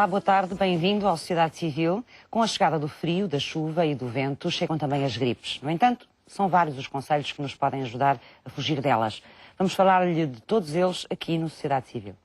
Olá, boa tarde, bem-vindo à Sociedade Civil. Com a chegada do frio, da chuva e do vento, chegam também as gripes. No entanto, são vários os conselhos que nos podem ajudar a fugir delas. Vamos falar-lhe de todos eles aqui no Sociedade Civil.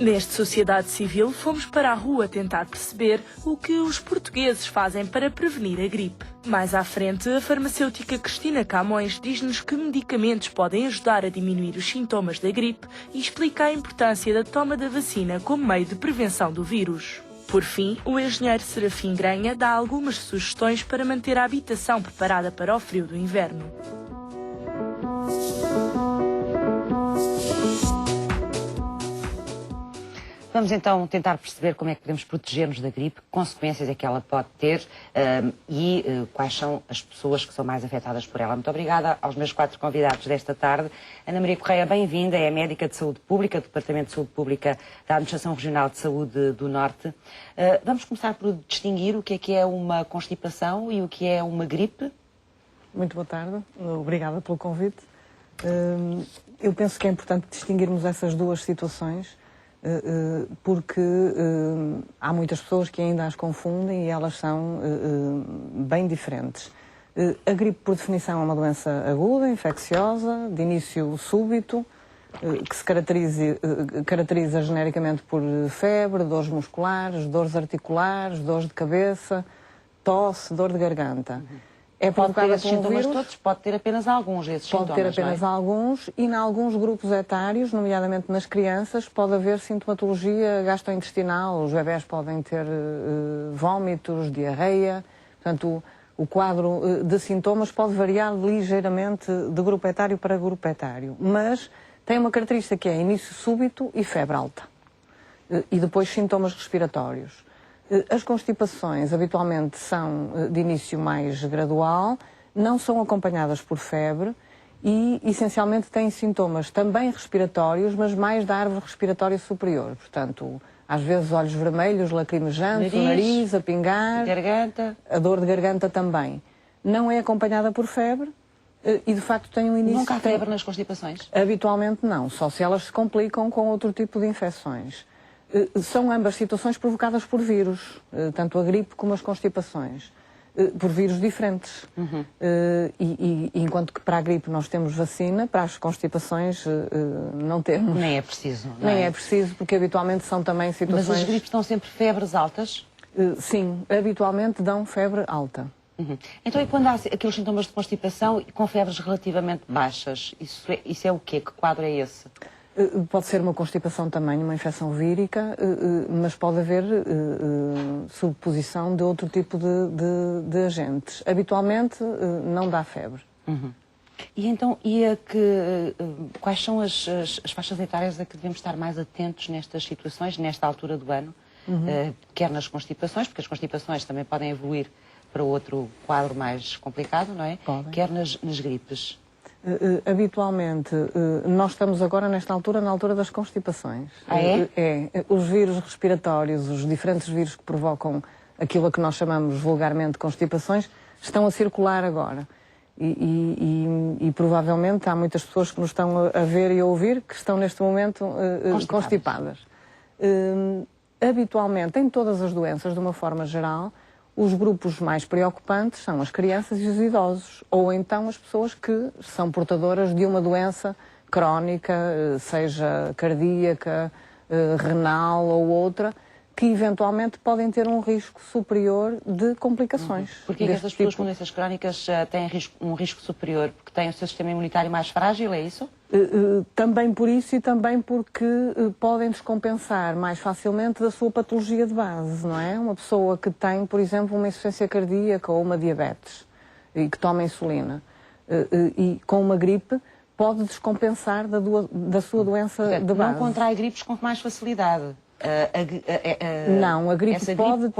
Neste Sociedade Civil, fomos para a rua tentar perceber o que os portugueses fazem para prevenir a gripe. Mais à frente, a farmacêutica Cristina Camões diz-nos que medicamentos podem ajudar a diminuir os sintomas da gripe e explica a importância da toma da vacina como meio de prevenção do vírus. Por fim, o engenheiro Serafim Granha dá algumas sugestões para manter a habitação preparada para o frio do inverno. Vamos então tentar perceber como é que podemos proteger-nos da gripe, que consequências é que ela pode ter e quais são as pessoas que são mais afetadas por ela. Muito obrigada aos meus 4 convidados desta tarde. Ana Maria Correia, bem-vinda, é médica de saúde pública, do Departamento de Saúde Pública da Administração Regional de Saúde do Norte. Vamos começar por distinguir o que é uma constipação e o que é uma gripe. Muito boa tarde, obrigada pelo convite. Eu penso que é importante distinguirmos essas duas situações, porque há muitas pessoas que ainda as confundem e elas são bem diferentes. A gripe, por definição, é uma doença aguda, infecciosa, de início súbito, que se caracteriza genericamente por febre, dores musculares, dores articulares, dores de cabeça, tosse, dor de garganta. É Pode ter provocada esses por um sintomas vírus, todos, pode ter apenas alguns desses sintomas, pode ter apenas não é? alguns, e em alguns grupos etários, nomeadamente nas crianças, pode haver sintomatologia gastrointestinal. Os bebés podem ter vômitos, diarreia. Portanto, o quadro de sintomas pode variar ligeiramente de grupo etário para grupo etário, mas tem uma característica que é início súbito e febre alta. E depois sintomas respiratórios. As constipações habitualmente são de início mais gradual, não são acompanhadas por febre e essencialmente têm sintomas também respiratórios, mas mais da árvore respiratória superior. Portanto, às vezes olhos vermelhos, lacrimejantes, o nariz a pingar, garganta. A dor de garganta também. Não é acompanhada por febre e de facto tem um início... Nunca há febre nas constipações? Habitualmente não, só se elas se complicam com outro tipo de infecções. São ambas situações provocadas por vírus, tanto a gripe como as constipações, por vírus diferentes. E enquanto que para a gripe nós temos vacina, para as constipações não temos. Nem é preciso. Nem é preciso, porque habitualmente são também situações... Mas as gripes dão sempre febres altas? Sim, habitualmente dão febre alta. Então, e quando há aqueles sintomas de constipação com febres relativamente baixas, isso é o quê? Que quadro é esse? Pode ser uma constipação também, uma infecção vírica, mas pode haver subposição de outro tipo de agentes. Habitualmente não dá febre. E então, quais são as faixas etárias a que devemos estar mais atentos nestas situações, nesta altura do ano? Quer nas constipações, porque as constipações também podem evoluir para outro quadro mais complicado, não é? Podem. Quer nas gripes. Habitualmente, nós estamos agora na altura das constipações. Ah, é? Os vírus respiratórios, os diferentes vírus que provocam aquilo a que nós chamamos vulgarmente constipações, estão a circular agora. E provavelmente há muitas pessoas que nos estão a ver e a ouvir que estão neste momento constipadas. Habitualmente, em todas as doenças, de uma forma geral, os grupos mais preocupantes são as crianças e os idosos, ou então as pessoas que são portadoras de uma doença crónica, seja cardíaca, renal ou outra, que eventualmente podem ter um risco superior de complicações. Porquê que estas pessoas com doenças crónicas têm um risco superior? Porque têm o seu sistema imunitário mais frágil, é isso? Também por isso e também porque podem descompensar mais facilmente da sua patologia de base, não é? Uma pessoa que tem, por exemplo, uma insuficiência cardíaca ou uma diabetes e que toma insulina e com uma gripe pode descompensar da sua doença de base. Não contrai gripes com mais facilidade. Não, a gripe pode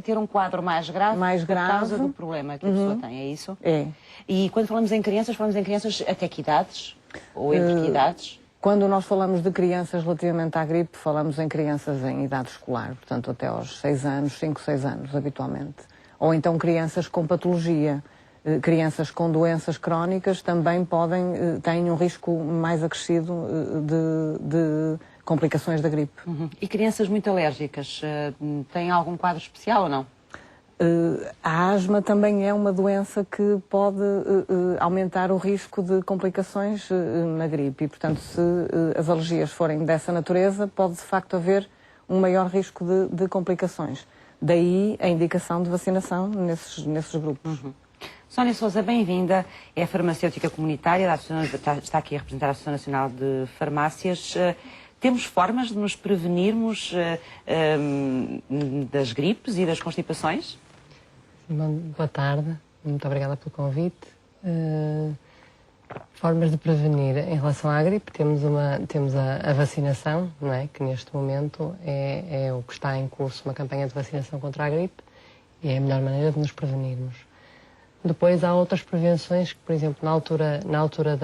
ter um quadro mais grave por causa do problema que a pessoa tem, é isso? É. E quando falamos em crianças até que idades? Ou entre que idades? Quando nós falamos de crianças relativamente à gripe, falamos em crianças em idade escolar, portanto até aos 6 anos, 5, 6 anos, habitualmente. Ou então crianças com patologia. crianças com doenças crónicas também têm um risco mais acrescido de complicações da gripe. E crianças muito alérgicas, têm algum quadro especial ou não? A asma também é uma doença que pode aumentar o risco de complicações na gripe e, portanto, se as alergias forem dessa natureza, pode de facto haver um maior risco de complicações. Daí a indicação de vacinação nesses grupos. Sónia Sousa, bem-vinda. É farmacêutica comunitária, está aqui a representar a Associação Nacional de Farmácias. Temos formas de nos prevenirmos das gripes e das constipações? Bom, boa tarde, muito obrigada pelo convite. Formas de prevenir em relação à gripe, temos a vacinação, não é? Que neste momento é o que está em curso, uma campanha de vacinação contra a gripe, e é a melhor maneira de nos prevenirmos. Depois há outras prevenções que, por exemplo, na altura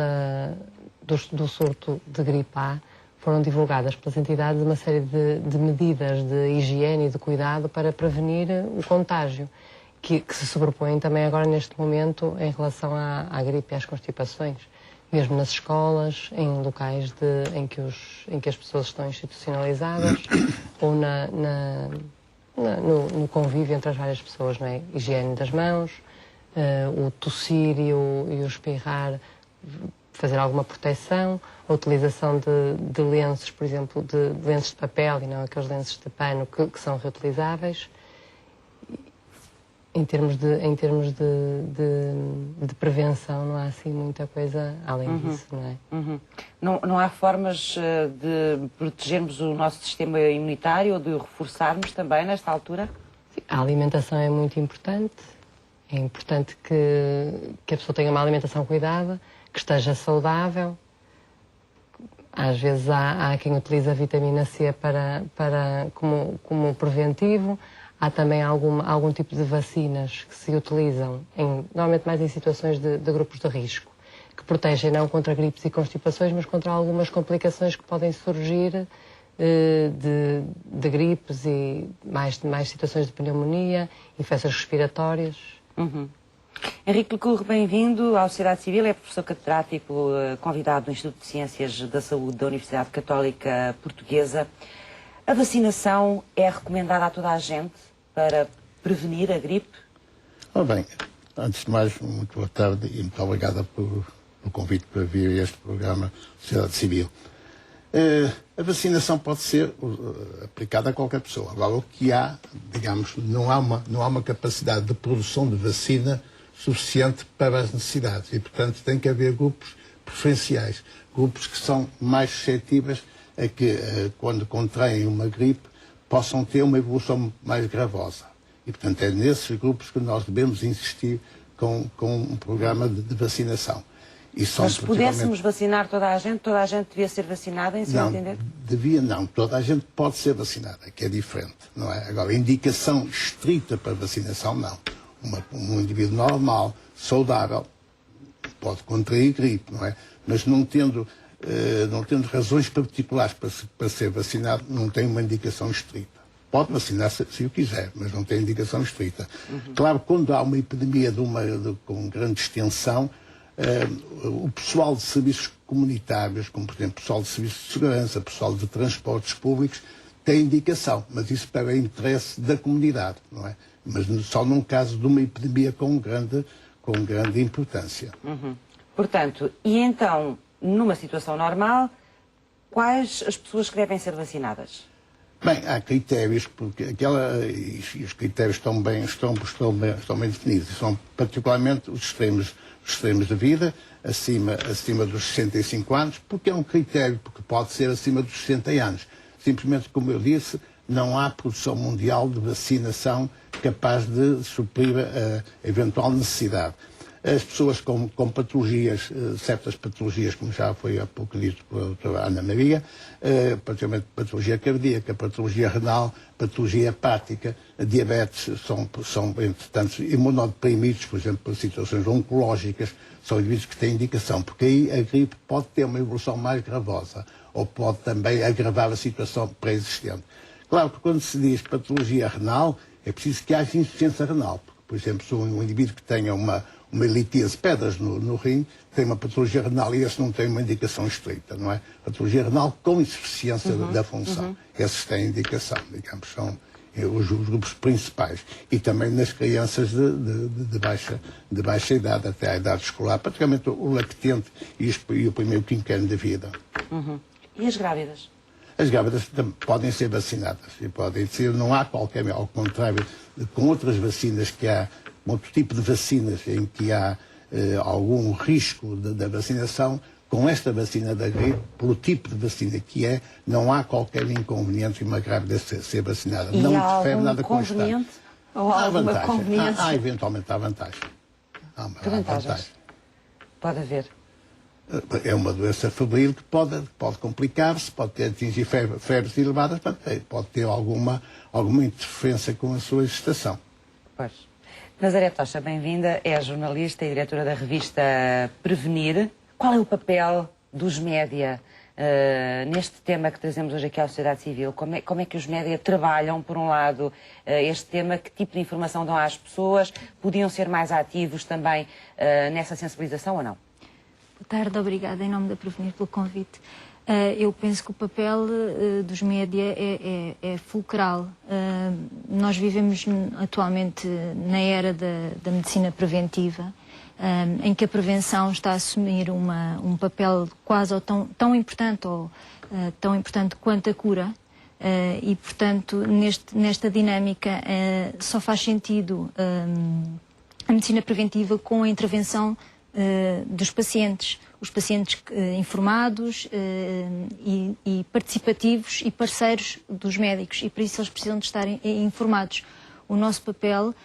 do surto de gripe A, foram divulgadas pelas entidades uma série de medidas de higiene e de cuidado para prevenir o contágio, que se sobrepõem também agora neste momento em relação à gripe e às constipações, mesmo nas escolas, em locais em que as pessoas estão institucionalizadas ou no convívio entre as várias pessoas, não é? Higiene das mãos, o tossir e o espirrar, fazer alguma proteção, a utilização de lenços, por exemplo, de lenços de papel e não aqueles lenços de pano que são reutilizáveis. Em termos de prevenção, não há assim muita coisa além disso, não é? Não há formas de protegermos o nosso sistema imunitário ou de reforçarmos também nesta altura? A alimentação é muito importante. É importante que a pessoa tenha uma alimentação cuidada, que esteja saudável. Às vezes há quem utiliza a vitamina C como preventivo. Há também algum tipo de vacinas que se utilizam, normalmente mais em situações de grupos de risco, que protegem não contra gripes e constipações, mas contra algumas complicações que podem surgir de gripes e mais situações de pneumonia, infecções respiratórias. Henrique Lecurre, bem-vindo à Sociedade Civil, é professor catedrático convidado do Instituto de Ciências da Saúde da Universidade Católica Portuguesa. A vacinação é recomendada a toda a gente para prevenir a gripe? Ora bem, antes de mais, muito boa tarde e muito obrigada pelo convite para vir a este programa Sociedade Civil. A vacinação pode ser aplicada a qualquer pessoa. Agora, o que há, digamos, não há uma capacidade de produção de vacina suficiente para as necessidades e, portanto, tem que haver grupos preferenciais, grupos que são mais suscetíveis a que, quando contraem uma gripe, possam ter uma evolução mais gravosa. E, portanto, é nesses grupos que nós devemos insistir com um programa de vacinação. E mas se pudéssemos vacinar toda a gente devia ser vacinada, em seu entender? Não. Toda a gente pode ser vacinada, que é diferente, não é? Agora, indicação estrita para vacinação, não. Um indivíduo normal, saudável, pode contrair gripe, não é? Mas não tendo razões particulares para ser vacinado, não tem uma indicação estrita. Pode vacinar-se se o quiser, mas não tem indicação estrita. Claro, quando há uma epidemia com grande extensão, o pessoal de serviços comunitários, como por exemplo o pessoal de serviços de segurança, o pessoal de transportes públicos, tem indicação, mas isso para interesse da comunidade, não é? Mas só num caso de uma epidemia com grande importância. Portanto, e então, numa situação normal, quais as pessoas que devem ser vacinadas? Bem, há critérios, porque e os critérios estão bem definidos, e são particularmente os extremos da vida, acima dos 65 anos, porque é um critério, porque pode ser acima dos 60 anos. Simplesmente, como eu disse, não há produção mundial de vacinação capaz de suprir a eventual necessidade. As pessoas com patologias, certas patologias, como já foi há pouco dito pela doutora Ana Maria, praticamente patologia cardíaca, patologia renal, patologia hepática, a diabetes, são entretanto, imunodeprimidos, por exemplo, para situações oncológicas, são indivíduos que têm indicação, porque aí a gripe pode ter uma evolução mais gravosa, ou pode também agravar a situação pré-existente. Claro que quando se diz patologia renal, é preciso que haja insuficiência renal, porque, por exemplo, se um indivíduo que tenha uma uma litíase, pedras no rim, tem uma patologia renal e esse não tem uma indicação estrita, não é? Patologia renal com insuficiência da função. Esses têm indicação, digamos, são os grupos principais. E também nas crianças de baixa idade, até a idade escolar, praticamente o lactente e o primeiro quinquênio da vida. E as grávidas? As grávidas podem ser vacinadas e podem ser, não há qualquer, ao contrário, com outras vacinas que há, outro tipo de vacinas em que há algum risco da vacinação, com esta vacina da gripe, pelo tipo de vacina que é, não há qualquer inconveniente em uma grávida ser vacinada. E não há interfere algum nada com o Estado. inconveniente? Ou Há alguma vantagem. conveniência? Eventualmente há vantagem. Há vantagens? vantagem. Pode haver. É uma doença febril que pode complicar-se, pode atingir febres elevadas, pode ter alguma interferência com a sua gestação. Pois. Nazaré Tocha, bem-vinda, é jornalista e diretora da revista Prevenir. Qual é o papel dos média neste tema que trazemos hoje aqui à sociedade civil? Como é que os média trabalham, por um lado, este tema? Que tipo de informação dão às pessoas? Podiam ser mais ativos também nessa sensibilização ou não? Boa tarde, obrigada em nome da Prevenir pelo convite. Eu penso que o papel dos média é fulcral. Nós vivemos atualmente na era da medicina preventiva, em que a prevenção está a assumir um papel quase ou tão importante quanto a cura. E, portanto, nesta dinâmica só faz sentido a medicina preventiva com a intervenção dos pacientes, os pacientes informados e participativos e parceiros dos médicos, e por isso eles precisam de estar informados. O nosso papel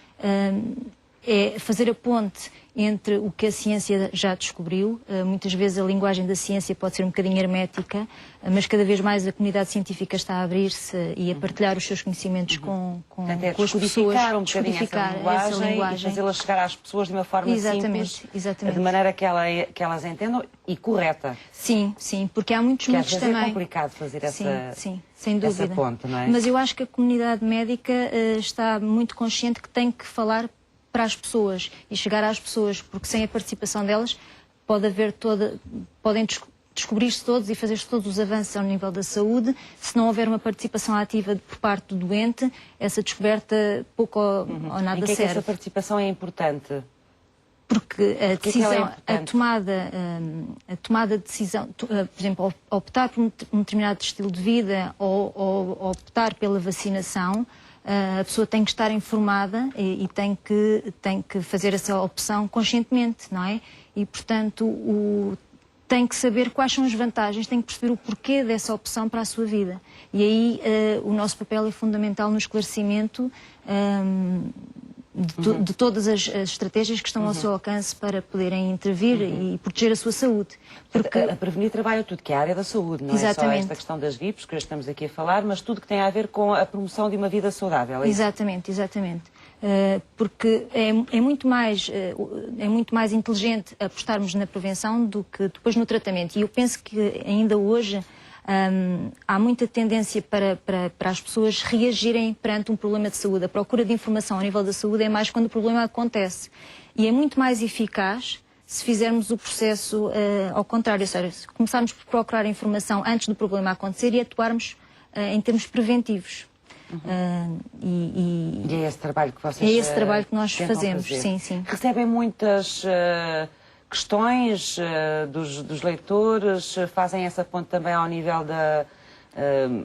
é fazer a ponte entre o que a ciência já descobriu. Muitas vezes a linguagem da ciência pode ser um bocadinho hermética, mas cada vez mais a comunidade científica está a abrir-se e a partilhar os seus conhecimentos com as pessoas. Um bocadinho essa linguagem e fazê-la chegar às pessoas de uma forma simples, de maneira que elas entendam e correta. Sim, porque há muitos mitos também. Às vezes é complicado fazer sem dúvida. essa ponte, não é? Mas eu acho que a comunidade médica está muito consciente que tem que falar para as pessoas e chegar às pessoas, porque sem a participação delas podem descobrir-se todos e fazer-se todos os avanços ao nível da saúde. Se não houver uma participação ativa por parte do doente, essa descoberta pouco ou nada serve. Em que essa participação é importante? Porque a decisão, a tomada de decisão, por exemplo, optar por um determinado estilo de vida ou optar pela vacinação, a pessoa tem que estar informada e tem que fazer essa opção conscientemente, não é? E, portanto, tem que saber quais são as vantagens, tem que perceber o porquê dessa opção para a sua vida. E aí o nosso papel é fundamental no esclarecimento de todas as estratégias que estão ao seu alcance para poderem intervir e proteger a sua saúde. Porque a Prevenir trabalha tudo que é a área da saúde, não é só esta questão das gripes que hoje estamos aqui a falar, mas tudo que tem a ver com a promoção de uma vida saudável. É exatamente. Porque é muito mais inteligente apostarmos na prevenção do que depois no tratamento. E eu penso que ainda hoje há muita tendência para as pessoas reagirem perante um problema de saúde. A procura de informação ao nível da saúde é mais quando o problema acontece. E é muito mais eficaz se fizermos o processo ao contrário, ou seja, se começarmos por procurar informação antes do problema acontecer e atuarmos em termos preventivos. E é esse trabalho que vocês É esse trabalho que nós fazemos, sim. Recebem muitas questões dos leitores, fazem essa ponte também ao nível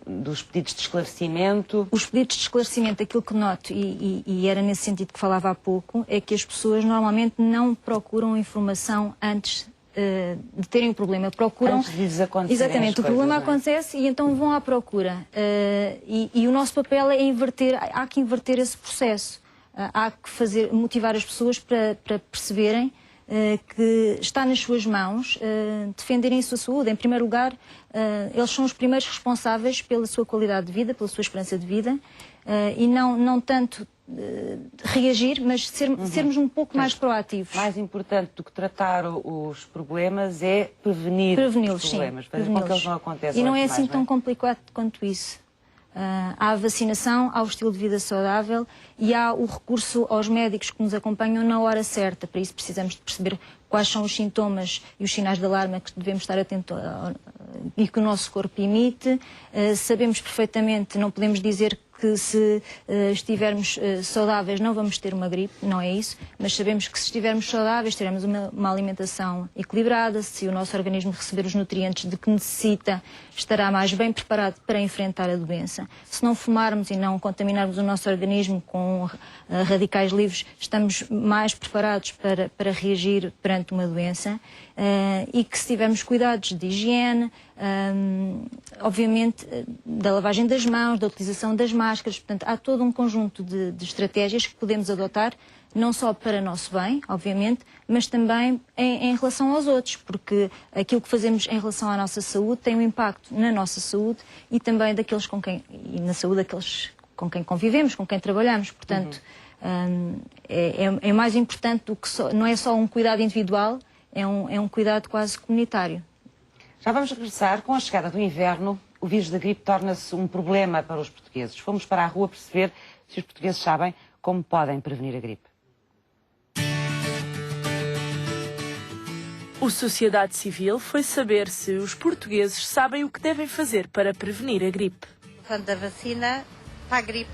dos pedidos de esclarecimento? Os pedidos de esclarecimento, aquilo que noto, e era nesse sentido que falava há pouco, é que as pessoas normalmente não procuram informação antes de terem o problema, procuram... Antes de lhes acontecer. Exatamente, o problema acontece e então vão à procura. E o nosso papel é há que inverter esse processo. Há que motivar as pessoas para perceberem que está nas suas mãos defenderem a sua saúde. Em primeiro lugar, eles são os primeiros responsáveis pela sua qualidade de vida, pela sua esperança de vida, e não tanto reagir, mas sermos um pouco mais proativos. Mais importante do que tratar os problemas é prevenir os problemas, fazer com que eles não aconteçam. E não é assim tão complicado quanto isso. Há a vacinação, há o estilo de vida saudável e há o recurso aos médicos que nos acompanham na hora certa. Para isso precisamos de perceber quais são os sintomas e os sinais de alarme que devemos estar atentos e que o nosso corpo emite. Sabemos perfeitamente, não podemos dizer que se estivermos saudáveis não vamos ter uma gripe, não é isso, mas sabemos que se estivermos saudáveis teremos uma alimentação equilibrada, se o nosso organismo receber os nutrientes de que necessita, estará mais bem preparado para enfrentar a doença. Se não fumarmos e não contaminarmos o nosso organismo com radicais livres, estamos mais preparados para reagir perante uma doença e que se tivermos cuidados de higiene, obviamente da lavagem das mãos, da utilização das máscaras, portanto há todo um conjunto de estratégias que podemos adotar, não só para nosso bem, obviamente, mas também em relação aos outros, porque aquilo que fazemos em relação à nossa saúde tem um impacto na nossa saúde e também daqueles com quem, e na saúde daqueles com quem convivemos, com quem trabalhamos, portanto é mais importante do que não é só um cuidado individual, é um cuidado quase comunitário. Já vamos regressar. Com a chegada do inverno, o vírus da gripe torna-se um problema para os portugueses. Fomos para a rua perceber se os portugueses sabem como podem prevenir a gripe. O Sociedade Civil foi saber se os portugueses sabem o que devem fazer para prevenir a gripe. Quando a vacina para a gripe,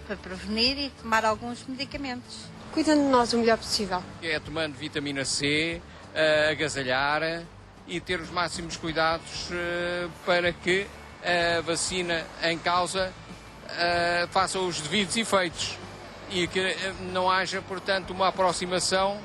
para prevenir e tomar alguns medicamentos. Cuidando de nós o melhor possível. É tomando vitamina C, agasalhar e ter os máximos cuidados para que a vacina em causa faça os devidos efeitos e que não haja, portanto, uma aproximação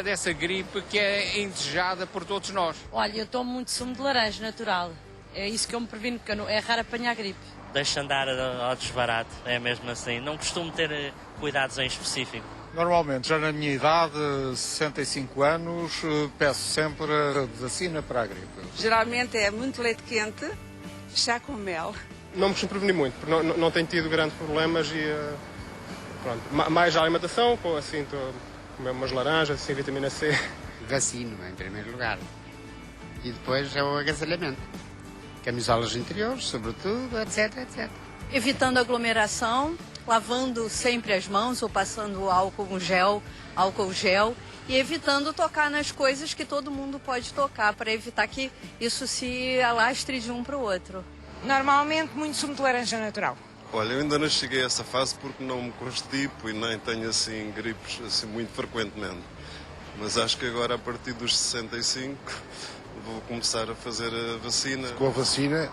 dessa gripe que é indesejada por todos nós. Olha, eu tomo muito sumo de laranja natural. É isso que eu me previno, porque é raro apanhar gripe. Deixo andar ao desbarato, é mesmo assim. Não costumo ter cuidados em específico. Normalmente, já na minha idade, 65 anos, peço sempre a vacina para a gripe. Geralmente é muito leite quente, chá com mel. Não me costumo prevenir muito, porque não tenho tido grandes problemas e pronto. Mais a alimentação, assim, comer umas laranjas, assim, vitamina C. Vacino, em primeiro lugar. E depois é o agasalhamento. Camisolas interiores, sobretudo, etc, etc. Evitando aglomeração, lavando sempre as mãos ou passando álcool gel e evitando tocar nas coisas que todo mundo pode tocar para evitar que isso se alastre de um para o outro. Normalmente muito sumo de laranja natural. Olha, eu ainda não cheguei a essa fase porque não me constipo e nem tenho assim gripes assim, muito frequentemente. Mas acho que agora a partir dos 65 vou começar a fazer a vacina. Com a vacina,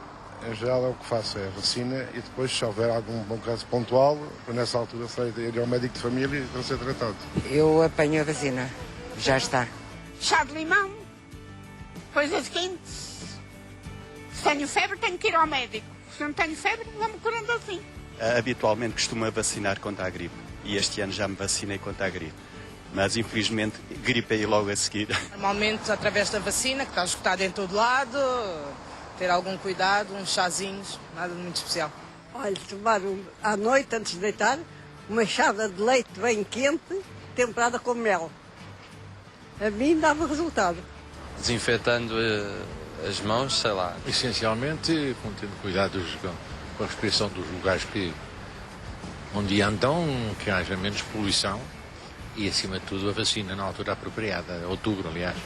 em geral é o que faço, é a vacina e depois se houver algum bom caso pontual, nessa altura serei ir ao médico de família e vou ser tratado. Eu apanho a vacina, já está. Chá de limão, coisas quentes. Se tenho febre tenho que ir ao médico. Se não tenho febre, vou-me curando assim. Habitualmente costumo vacinar contra a gripe e este ano já me vacinei contra a gripe. Mas infelizmente gripei logo a seguir. Normalmente através da vacina, que está esgotada em todo lado, ter algum cuidado, uns chazinhos, nada de muito especial. Olha, tomar à noite, antes de deitar, uma chávena de leite bem quente, temperada com mel. A mim dava resultado. Desinfetando as mãos, sei lá. Essencialmente, tendo cuidado com a restrição dos lugares onde andam, que haja menos poluição e, acima de tudo, a vacina na altura apropriada, outubro, aliás.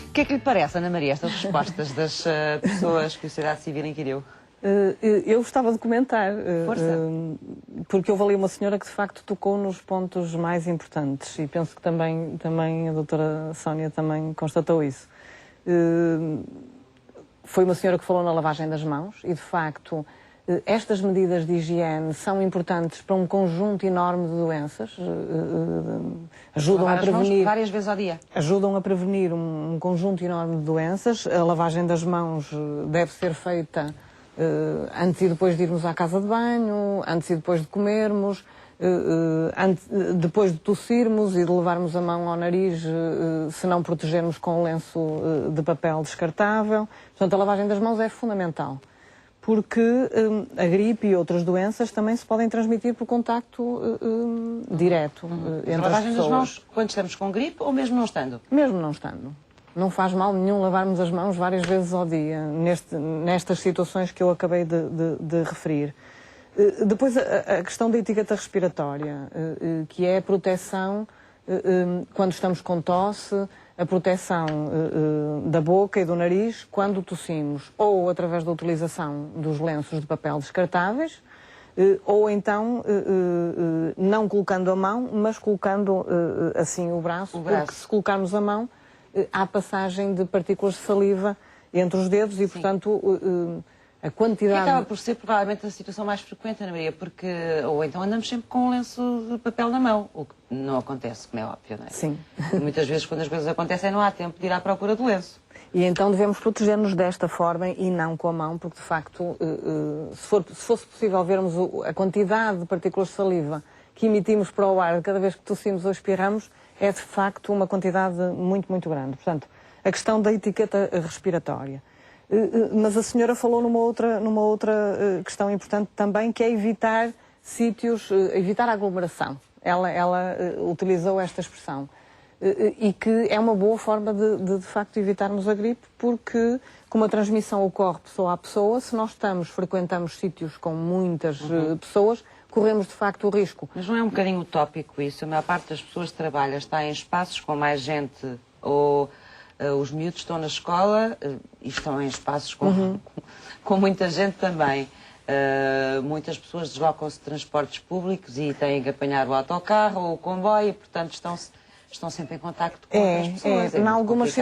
O que é que lhe parece, Ana Maria, estas respostas das pessoas que a sociedade civil inquiriu? Eu gostava de comentar, porque houve ali uma senhora que de facto tocou nos pontos mais importantes e penso que também a doutora Sónia também constatou isso. Foi uma senhora que falou na lavagem das mãos e de facto estas medidas de higiene são importantes para um conjunto enorme de doenças, ajudam a prevenir várias vezes ao dia. Ajudam a prevenir um conjunto enorme de doenças. A lavagem das mãos deve ser feita antes e depois de irmos à casa de banho, antes e depois de comermos, depois de tossirmos e de levarmos a mão ao nariz, se não protegermos com um lenço de papel descartável. Portanto, a lavagem das mãos é fundamental, porque a gripe e outras doenças também se podem transmitir por contacto direto entre as pessoas. A lavagem das mãos quando estamos com gripe ou mesmo não estando? Mesmo não estando. Não faz mal nenhum lavarmos as mãos várias vezes ao dia, nestas situações que eu acabei de referir. Depois, a questão da etiqueta respiratória, que é a proteção quando estamos com tosse, a proteção da boca e do nariz quando tossimos, ou através da utilização dos lenços de papel descartáveis, ou então não colocando a mão, mas colocando assim o braço, porque se colocarmos a mão, há passagem de partículas de saliva entre os dedos e, portanto, a quantidade... Que acaba por ser provavelmente a situação mais frequente, Ana Maria, porque ou então andamos sempre com um lenço de papel na mão, o que não acontece, como é óbvio, não é? Sim. Muitas vezes, quando as coisas acontecem, não há tempo de ir à procura do lenço. E então devemos proteger-nos desta forma e não com a mão, porque de facto, se fosse possível vermos a quantidade de partículas de saliva que emitimos para o ar cada vez que tossimos ou expiramos, é de facto uma quantidade muito, muito grande. Portanto, a questão da etiqueta respiratória. Mas a senhora falou numa outra questão importante também, que é evitar sítios, evitar a aglomeração. Ela utilizou esta expressão. E que é uma boa forma de facto evitarmos a gripe, porque como a transmissão ocorre pessoa a pessoa, se nós frequentamos sítios com muitas pessoas, corremos de facto o risco. Mas não é um bocadinho utópico isso? A maior parte das pessoas que trabalham está em espaços com mais gente, ou os miúdos estão na escola e estão em espaços com muita gente também. Muitas pessoas deslocam-se de transportes públicos e têm que apanhar o autocarro ou o comboio e, portanto, estão sempre em contacto com outras pessoas. Em algumas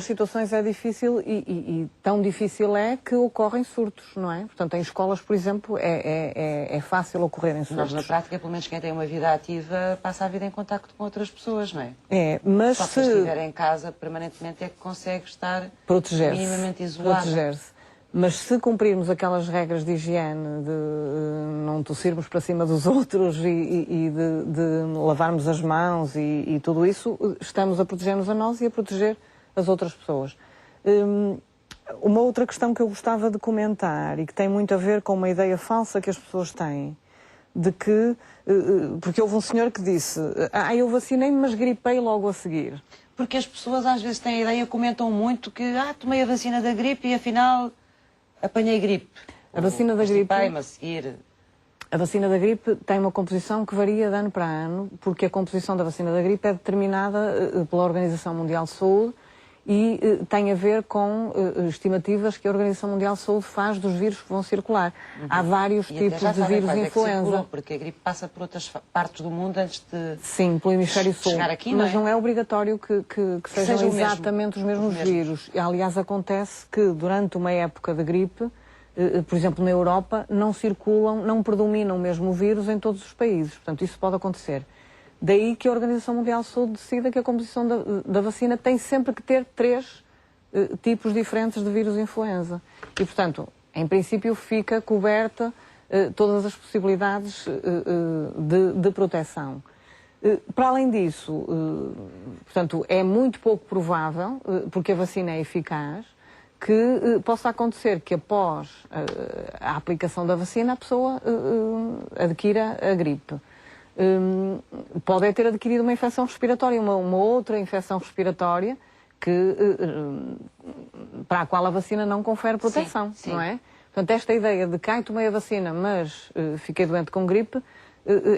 situações é difícil e tão difícil é que ocorrem surtos, não é? Portanto, em escolas, por exemplo, é fácil ocorrerem surtos. Mas na prática, pelo menos quem tem uma vida ativa, passa a vida em contacto com outras pessoas, não é? Mas só se estiver em casa permanentemente é que consegue estar minimamente isolado. Proteger-se. Mas se cumprirmos aquelas regras de higiene, de não tossirmos para cima dos outros e de lavarmos as mãos e tudo isso, estamos a proteger-nos a nós e a proteger as outras pessoas. Uma outra questão que eu gostava de comentar e que tem muito a ver com uma ideia falsa que as pessoas têm, de que, porque houve um senhor que disse, eu vacinei-me, mas gripei logo a seguir. Porque as pessoas às vezes têm a ideia, comentam muito que, tomei a vacina da gripe e afinal... apanhei gripe. A vacina da gripe... a seguir. A vacina da gripe tem uma composição que varia de ano para ano, porque a composição da vacina da gripe é determinada pela Organização Mundial de Saúde e tem a ver com estimativas que a Organização Mundial de Saúde faz dos vírus que vão circular. Há vários tipos de vírus de influenza. Porque a gripe passa por outras partes do mundo antes de... Sim, pelo hemisfério sul. Chegar aqui, mas não é obrigatório que sejam exatamente os mesmos vírus. E, aliás, acontece que durante uma época de gripe, por exemplo, na Europa, não circulam, não predominam o mesmo vírus em todos os países. Portanto, isso pode acontecer. Daí que a Organização Mundial de Saúde decida que a composição da vacina tem sempre que ter 3 tipos diferentes de vírus influenza. E, portanto, em princípio, fica coberta todas as possibilidades de proteção. Para além disso, portanto, é muito pouco provável, porque a vacina é eficaz, que possa acontecer que após a aplicação da vacina a pessoa adquira a gripe. Pode ter adquirido uma infecção respiratória, uma outra infecção respiratória para a qual a vacina não confere proteção, sim. Não é? Portanto, esta ideia de que tomei a vacina, mas fiquei doente com gripe,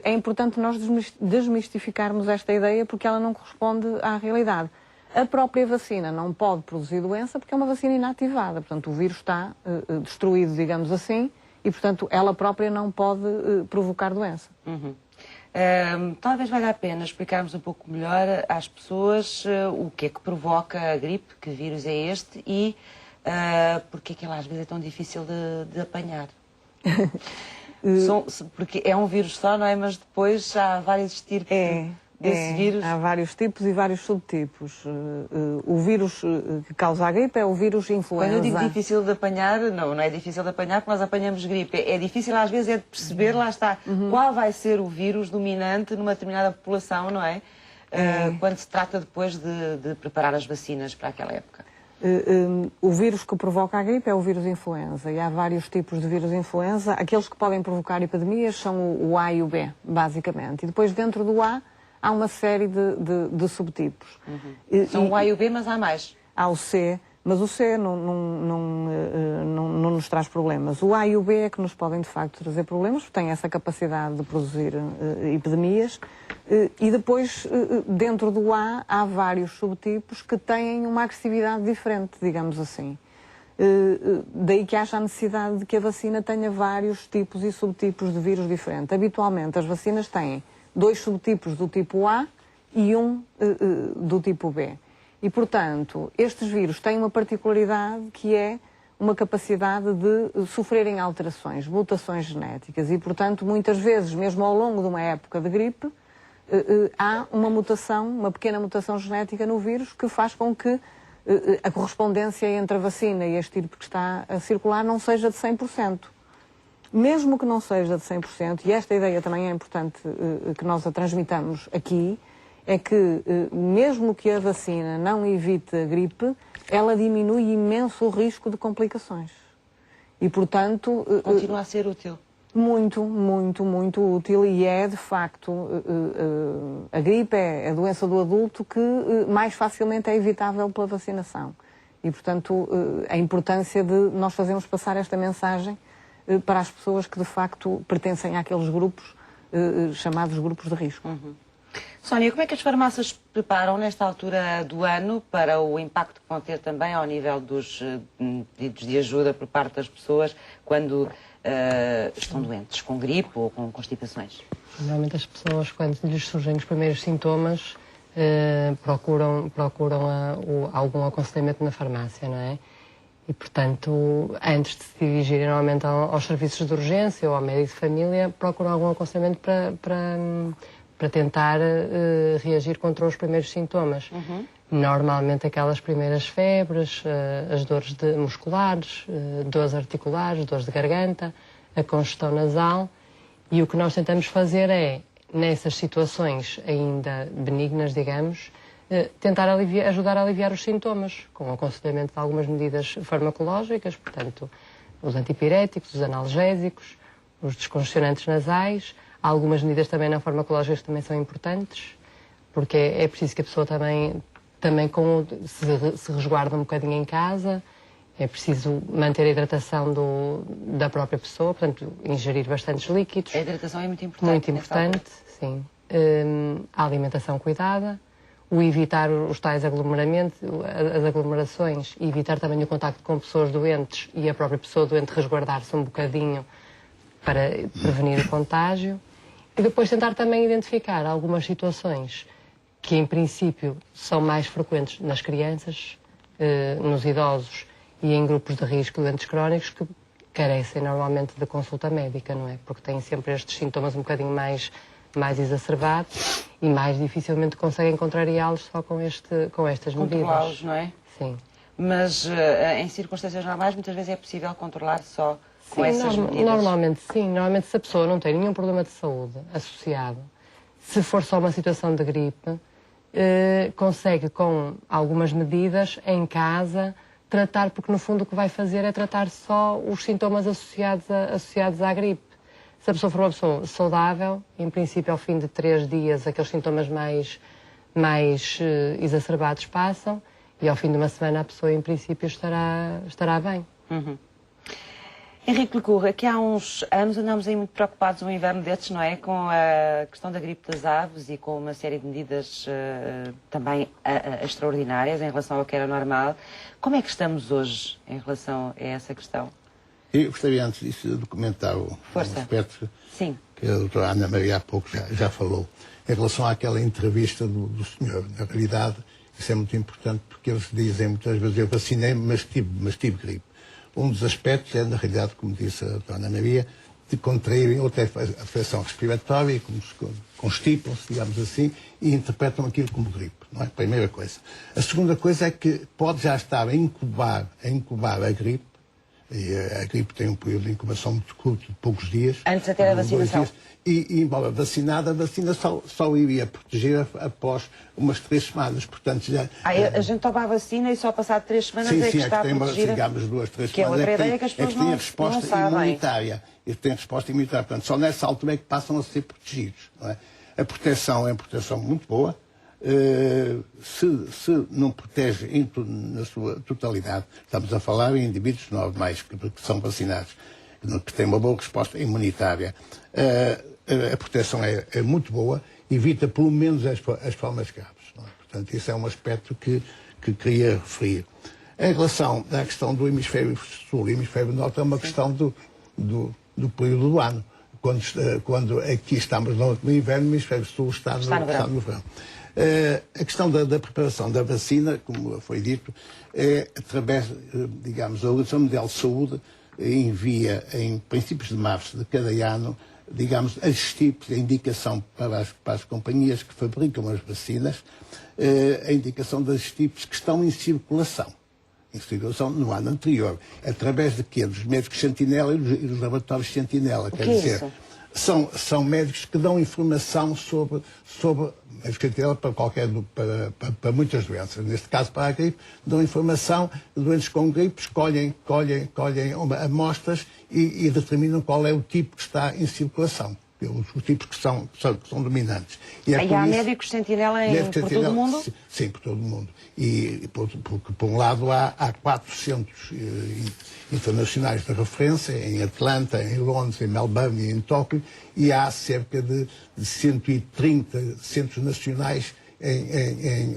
é importante nós desmistificarmos esta ideia porque ela não corresponde à realidade. A própria vacina não pode produzir doença porque é uma vacina inativada, portanto o vírus está destruído, digamos assim, e portanto ela própria não pode provocar doença. Talvez valha a pena explicarmos um pouco melhor às pessoas o que é que provoca a gripe, que vírus é este e porque é que ele às vezes é tão difícil de apanhar. Porque é um vírus só, não é? Mas depois há vários tipos desse vírus. Há vários tipos e vários subtipos. O vírus que causa a gripe é o vírus influenza. Quando eu digo difícil de apanhar, não é difícil de apanhar porque nós apanhamos gripe. É difícil às vezes de perceber, lá está, qual vai ser o vírus dominante numa determinada população, não é? Quando se trata depois de preparar as vacinas para aquela época. O vírus que provoca a gripe é o vírus influenza e há vários tipos de vírus influenza. Aqueles que podem provocar epidemias são o A e o B, basicamente. E depois dentro do A há uma série de subtipos. São o A e o B, mas há mais. Há o C, mas o C não nos traz problemas. O A e o B é que nos podem, de facto, trazer problemas, porque têm essa capacidade de produzir epidemias. E depois, dentro do A, há vários subtipos que têm uma agressividade diferente, digamos assim. Daí que haja a necessidade de que a vacina tenha vários tipos e subtipos de vírus diferentes. Habitualmente, as vacinas têm 2 subtipos do tipo A e um do tipo B. E, portanto, estes vírus têm uma particularidade que é uma capacidade de sofrerem alterações, mutações genéticas. E, portanto, muitas vezes, mesmo ao longo de uma época de gripe, há uma mutação, uma pequena mutação genética no vírus que faz com que a correspondência entre a vacina e a estirpe que está a circular não seja de 100%. Mesmo que não seja de 100%, e esta ideia também é importante que nós a transmitamos aqui, é que mesmo que a vacina não evite a gripe, ela diminui imenso o risco de complicações. E, portanto... Continua a ser útil. Muito, muito, muito útil, e é, de facto, a gripe é a doença do adulto que mais facilmente é evitável pela vacinação. E, portanto, a importância de nós fazermos passar esta mensagem para as pessoas que, de facto, pertencem àqueles grupos chamados grupos de risco. Sónia, como é que as farmácias se preparam nesta altura do ano para o impacto que vão ter também ao nível dos pedidos de ajuda por parte das pessoas quando estão doentes, com gripe ou com constipações? Normalmente as pessoas, quando lhes surgem os primeiros sintomas, procuram algum aconselhamento na farmácia, não é? E, portanto, antes de se dirigirem normalmente aos serviços de urgência ou ao médico de família, procuram algum aconselhamento para tentar reagir contra os primeiros sintomas. Normalmente aquelas primeiras febres, as dores musculares, dores articulares, dores de garganta, a congestão nasal. E o que nós tentamos fazer é, nessas situações ainda benignas, digamos, tentar ajudar a aliviar os sintomas, com o aconselhamento de algumas medidas farmacológicas, portanto, os antipiréticos, os analgésicos, os descongestionantes nasais. Há algumas medidas também não farmacológicas que também são importantes, porque é preciso que a pessoa também se resguarde um bocadinho em casa, é preciso manter a hidratação da própria pessoa, portanto, ingerir bastantes líquidos. A hidratação é muito importante. Muito importante, sim. A alimentação cuidada, o evitar os tais aglomeramentos, as aglomerações, e evitar também o contacto com pessoas doentes e a própria pessoa doente resguardar-se um bocadinho para prevenir o contágio. E depois tentar também identificar algumas situações que, em princípio, são mais frequentes nas crianças, nos idosos e em grupos de risco doentes crónicos que carecem normalmente de consulta médica, não é? Porque têm sempre estes sintomas um bocadinho mais exacerbados e mais dificilmente conseguem contrariá-los só com estas medidas. Controlá-los, não é? Sim. Mas em circunstâncias normais muitas vezes é possível controlar só com essas medidas? Normalmente sim. Normalmente, se a pessoa não tem nenhum problema de saúde associado, se for só uma situação de gripe, consegue com algumas medidas em casa tratar, porque no fundo o que vai fazer é tratar só os sintomas associados à gripe. Se a pessoa for uma pessoa saudável, em princípio ao fim de 3 dias aqueles sintomas mais exacerbados passam, e ao fim de uma semana a pessoa em princípio estará bem. Henrique Lecurra, que há uns anos andámos aí muito preocupados no inverno destes, não é? Com a questão da gripe das aves e com uma série de medidas também extraordinárias em relação ao que era normal. Como é que estamos hoje em relação a essa questão? Eu gostaria antes disso de comentar um aspecto que a doutora Ana Maria há pouco já falou, em relação àquela entrevista do senhor. Na realidade, isso é muito importante porque eles dizem muitas vezes: eu vacinei, mas tive gripe. Um dos aspectos é, na realidade, como disse a doutora Ana Maria, de contraírem outra afecção respiratória, como constipam-se, digamos assim, e interpretam aquilo como gripe, não é? Primeira coisa. A segunda coisa é que pode já estar a incubar a gripe, e a gripe tem um período de incubação muito curto, de poucos dias. Antes até da vacinação. E embora vacinada, a vacina só iria proteger após umas 3 semanas, portanto já... a gente toma a vacina e só passado 3 semanas é que está protegida? Digamos 2, 3 semanas. Que é outra ideia que as pessoas não sabem. Resposta imunitária. Portanto, só nessa altura é que passam a ser protegidos, não é? A proteção é uma proteção muito boa. Se não protege na sua totalidade, estamos a falar em indivíduos normais que são vacinados, que têm uma boa resposta imunitária. A proteção é muito boa, evita pelo menos as formas graves. Não é? Portanto, isso é um aspecto que queria referir. Em relação à questão do hemisfério sul e hemisfério norte, é uma questão do período do ano. Quando aqui estamos no inverno, o hemisfério sul está no verão. A questão da preparação da vacina, como foi dito, é através, digamos, a Organização Mundial de Saúde envia em princípios de março de cada ano, digamos, as tipos, a indicação para as companhias que fabricam as vacinas, a indicação das tipos que estão em circulação no ano anterior, através de quê? Dos médicos sentinela e dos laboratórios sentinela. Quer dizer, são médicos que dão informação sobre sentinela para muitas doenças. Neste caso, para a gripe, dão informação, doentes com gripe, escolhem amostras e determinam qual é o tipo que está em circulação. Os tipos que são dominantes. E há médicos sentinela por todo o mundo? Sim, por todo o mundo. E porque, por um lado, há 4 centros internacionais de referência, em Atlanta, em Londres, em Melbourne e em Tóquio, e há cerca de 130 centros nacionais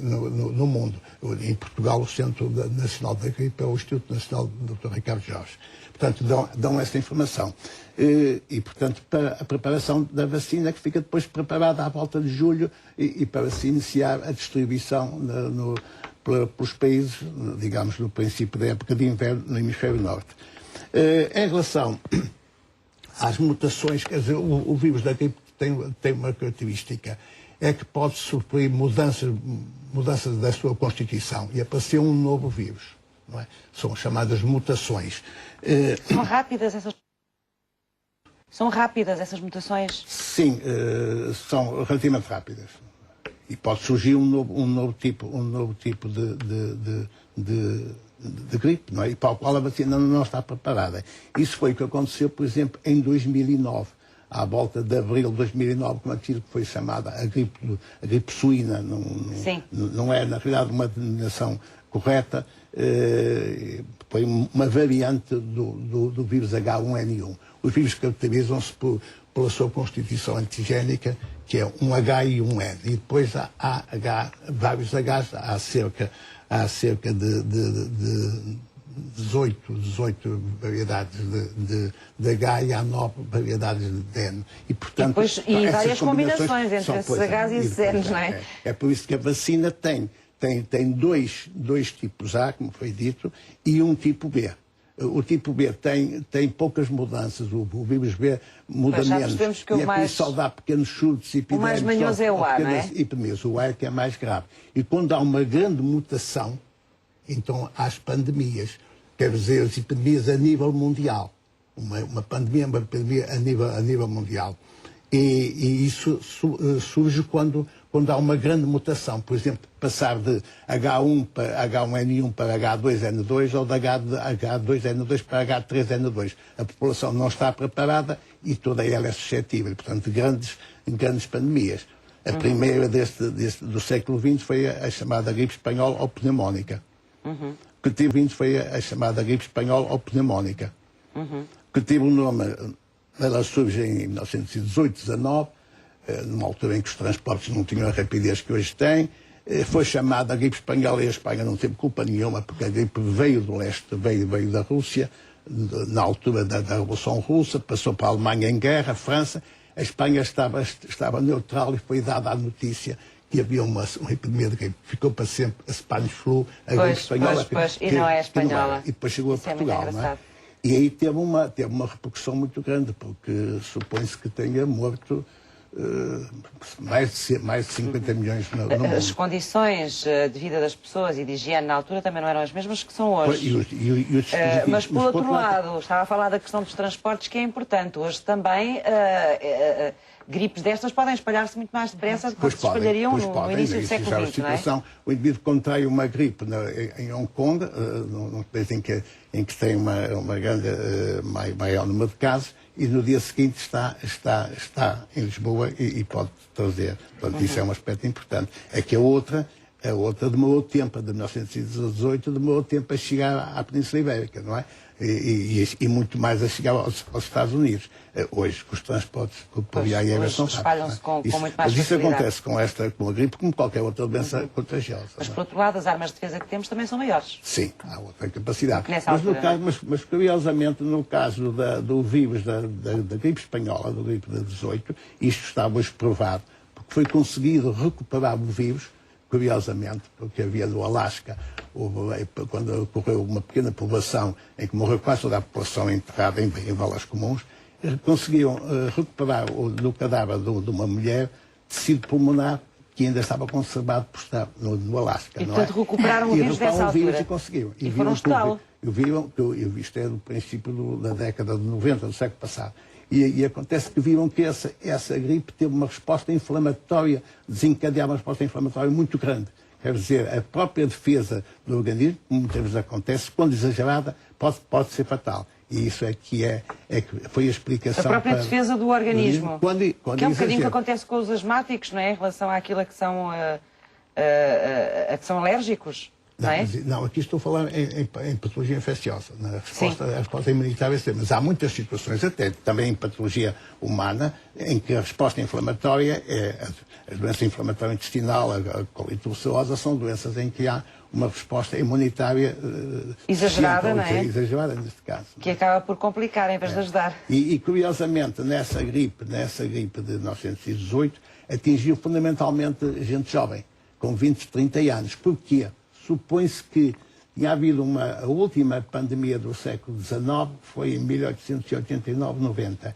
no mundo. Em Portugal, o Centro Nacional da Gripe é o Instituto Nacional do Dr. Ricardo Jorge. Portanto, dão essa informação. E, portanto, para a preparação da vacina, que fica depois preparada à volta de julho e para se iniciar a distribuição pelos países, digamos, no princípio da época de inverno no hemisfério norte. Em relação às mutações, quer dizer, o vírus da gripe tem uma característica, é que pode sofrer mudanças da sua constituição e aparecer um novo vírus. Não é? São chamadas mutações. São rápidas essas mutações? Sim, são relativamente rápidas. E pode surgir um novo tipo de gripe, não é? E para o qual a vacina não está preparada. Isso foi o que aconteceu, por exemplo, em 2009. À volta de abril de 2009, como aquilo que foi chamada a gripe suína. Não é, na realidade, uma denominação correta. Foi uma variante do vírus H1N1. Os vírus caracterizam-se pela sua constituição antigénica, que é um H e um N. E depois há vários Hs, há cerca de 18 variedades de H e há 9 variedades de N. E, portanto, e várias combinações entre esses Hs e esses Ns, não é? É por isso que a vacina tem dois tipos A, como foi dito, e um tipo B. O tipo B tem poucas mudanças, o vírus B muda menos. Que e por isso só dá pequenos surtos epidémicos. O mais manhoso é o A, não é? O A é que é mais grave. E quando há uma grande mutação, então há as pandemias. Quer dizer, as epidemias a nível mundial. Uma pandemia a nível mundial. E isso surge quando há uma grande mutação. Por exemplo, passar de H1N1 para H2N2 ou de H2N2 para H3N2. A população não está preparada e toda ela é suscetível. Portanto, grandes pandemias. A primeira do século XX foi a chamada gripe espanhola ou pneumónica. Que foi a chamada gripe espanhola ou pneumónica. Que teve um nome, ela surge em 1918, 19, numa altura em que os transportes não tinham a rapidez que hoje têm. Foi chamada a gripe espanhola e a Espanha não teve culpa nenhuma, porque a gripe veio do leste, veio da Rússia, na altura da Revolução Russa, passou para a Alemanha em guerra, a França. A Espanha estava neutral e foi dada a notícia que havia uma epidemia de gripe. Ficou para sempre a Spanish Flu, a gripe espanhola. E não é a espanhola. E depois chegou a Portugal, não é? E aí teve uma repercussão muito grande, porque supõe-se que tenha morto mais de 50 milhões no mundo. As condições de vida das pessoas e de higiene na altura também não eram as mesmas que são hoje. Mas, por outro lado, estava a falar da questão dos transportes, que é importante. Hoje também gripes destas podem espalhar-se muito mais depressa do que se espalhariam no início do século XX, não é? O indivíduo contrai uma gripe em Hong Kong, num país em que tem uma grande maior número de casos, e no dia seguinte está em Lisboa e pode trazer. Portanto, isso é um aspecto importante. É que a outra demorou tempo, de 1918, demorou tempo a chegar à Península Ibérica, não é? E muito mais a chegar aos Estados Unidos. Hoje, os transportes por via aérea são rápidos. Espalham-se com muito mais facilidade. Mas isso acontece com a gripe como qualquer outra doença contagiosa. Mas, por outro lado, as armas de defesa que temos também são maiores. Sim, há outra capacidade. Mas curiosamente, no caso do vírus da gripe espanhola, do gripe de 18, isto está hoje provado, porque foi conseguido recuperar o vírus, curiosamente, porque havia no Alasca, quando ocorreu uma pequena povoação em que morreu quase toda a população enterrada em valas comuns, conseguiram recuperar do cadáver de uma mulher tecido pulmonar que ainda estava conservado por estar no Alasca. E, portanto, recuperaram o vírus dessa altura. E conseguiram. E foram estudá-lo. Isto é do princípio da década de 90, do século passado. E acontece que viram que essa gripe teve uma resposta inflamatória, desencadeava uma resposta inflamatória muito grande. Quer dizer, a própria defesa do organismo, como muitas vezes acontece, quando exagerada, pode ser fatal. E isso foi a explicação. A própria defesa do organismo. Quando que é um bocadinho que acontece com os asmáticos, não é? Em relação àquilo a que são alérgicos. Não, aqui estou a falar em patologia infecciosa. A resposta imunitária, mas há muitas situações, até também em patologia humana, em que a resposta inflamatória a doença inflamatória intestinal, a colite ulcerosa, são doenças em que há uma resposta imunitária exagerada, não é? Exagerada neste caso. Que acaba por complicar em vez de ajudar. E curiosamente, nessa gripe de 1918, atingiu fundamentalmente gente jovem, com 20, 30 anos. Porquê? Supõe-se que tinha havido a última pandemia do século XIX, foi em 1889-90.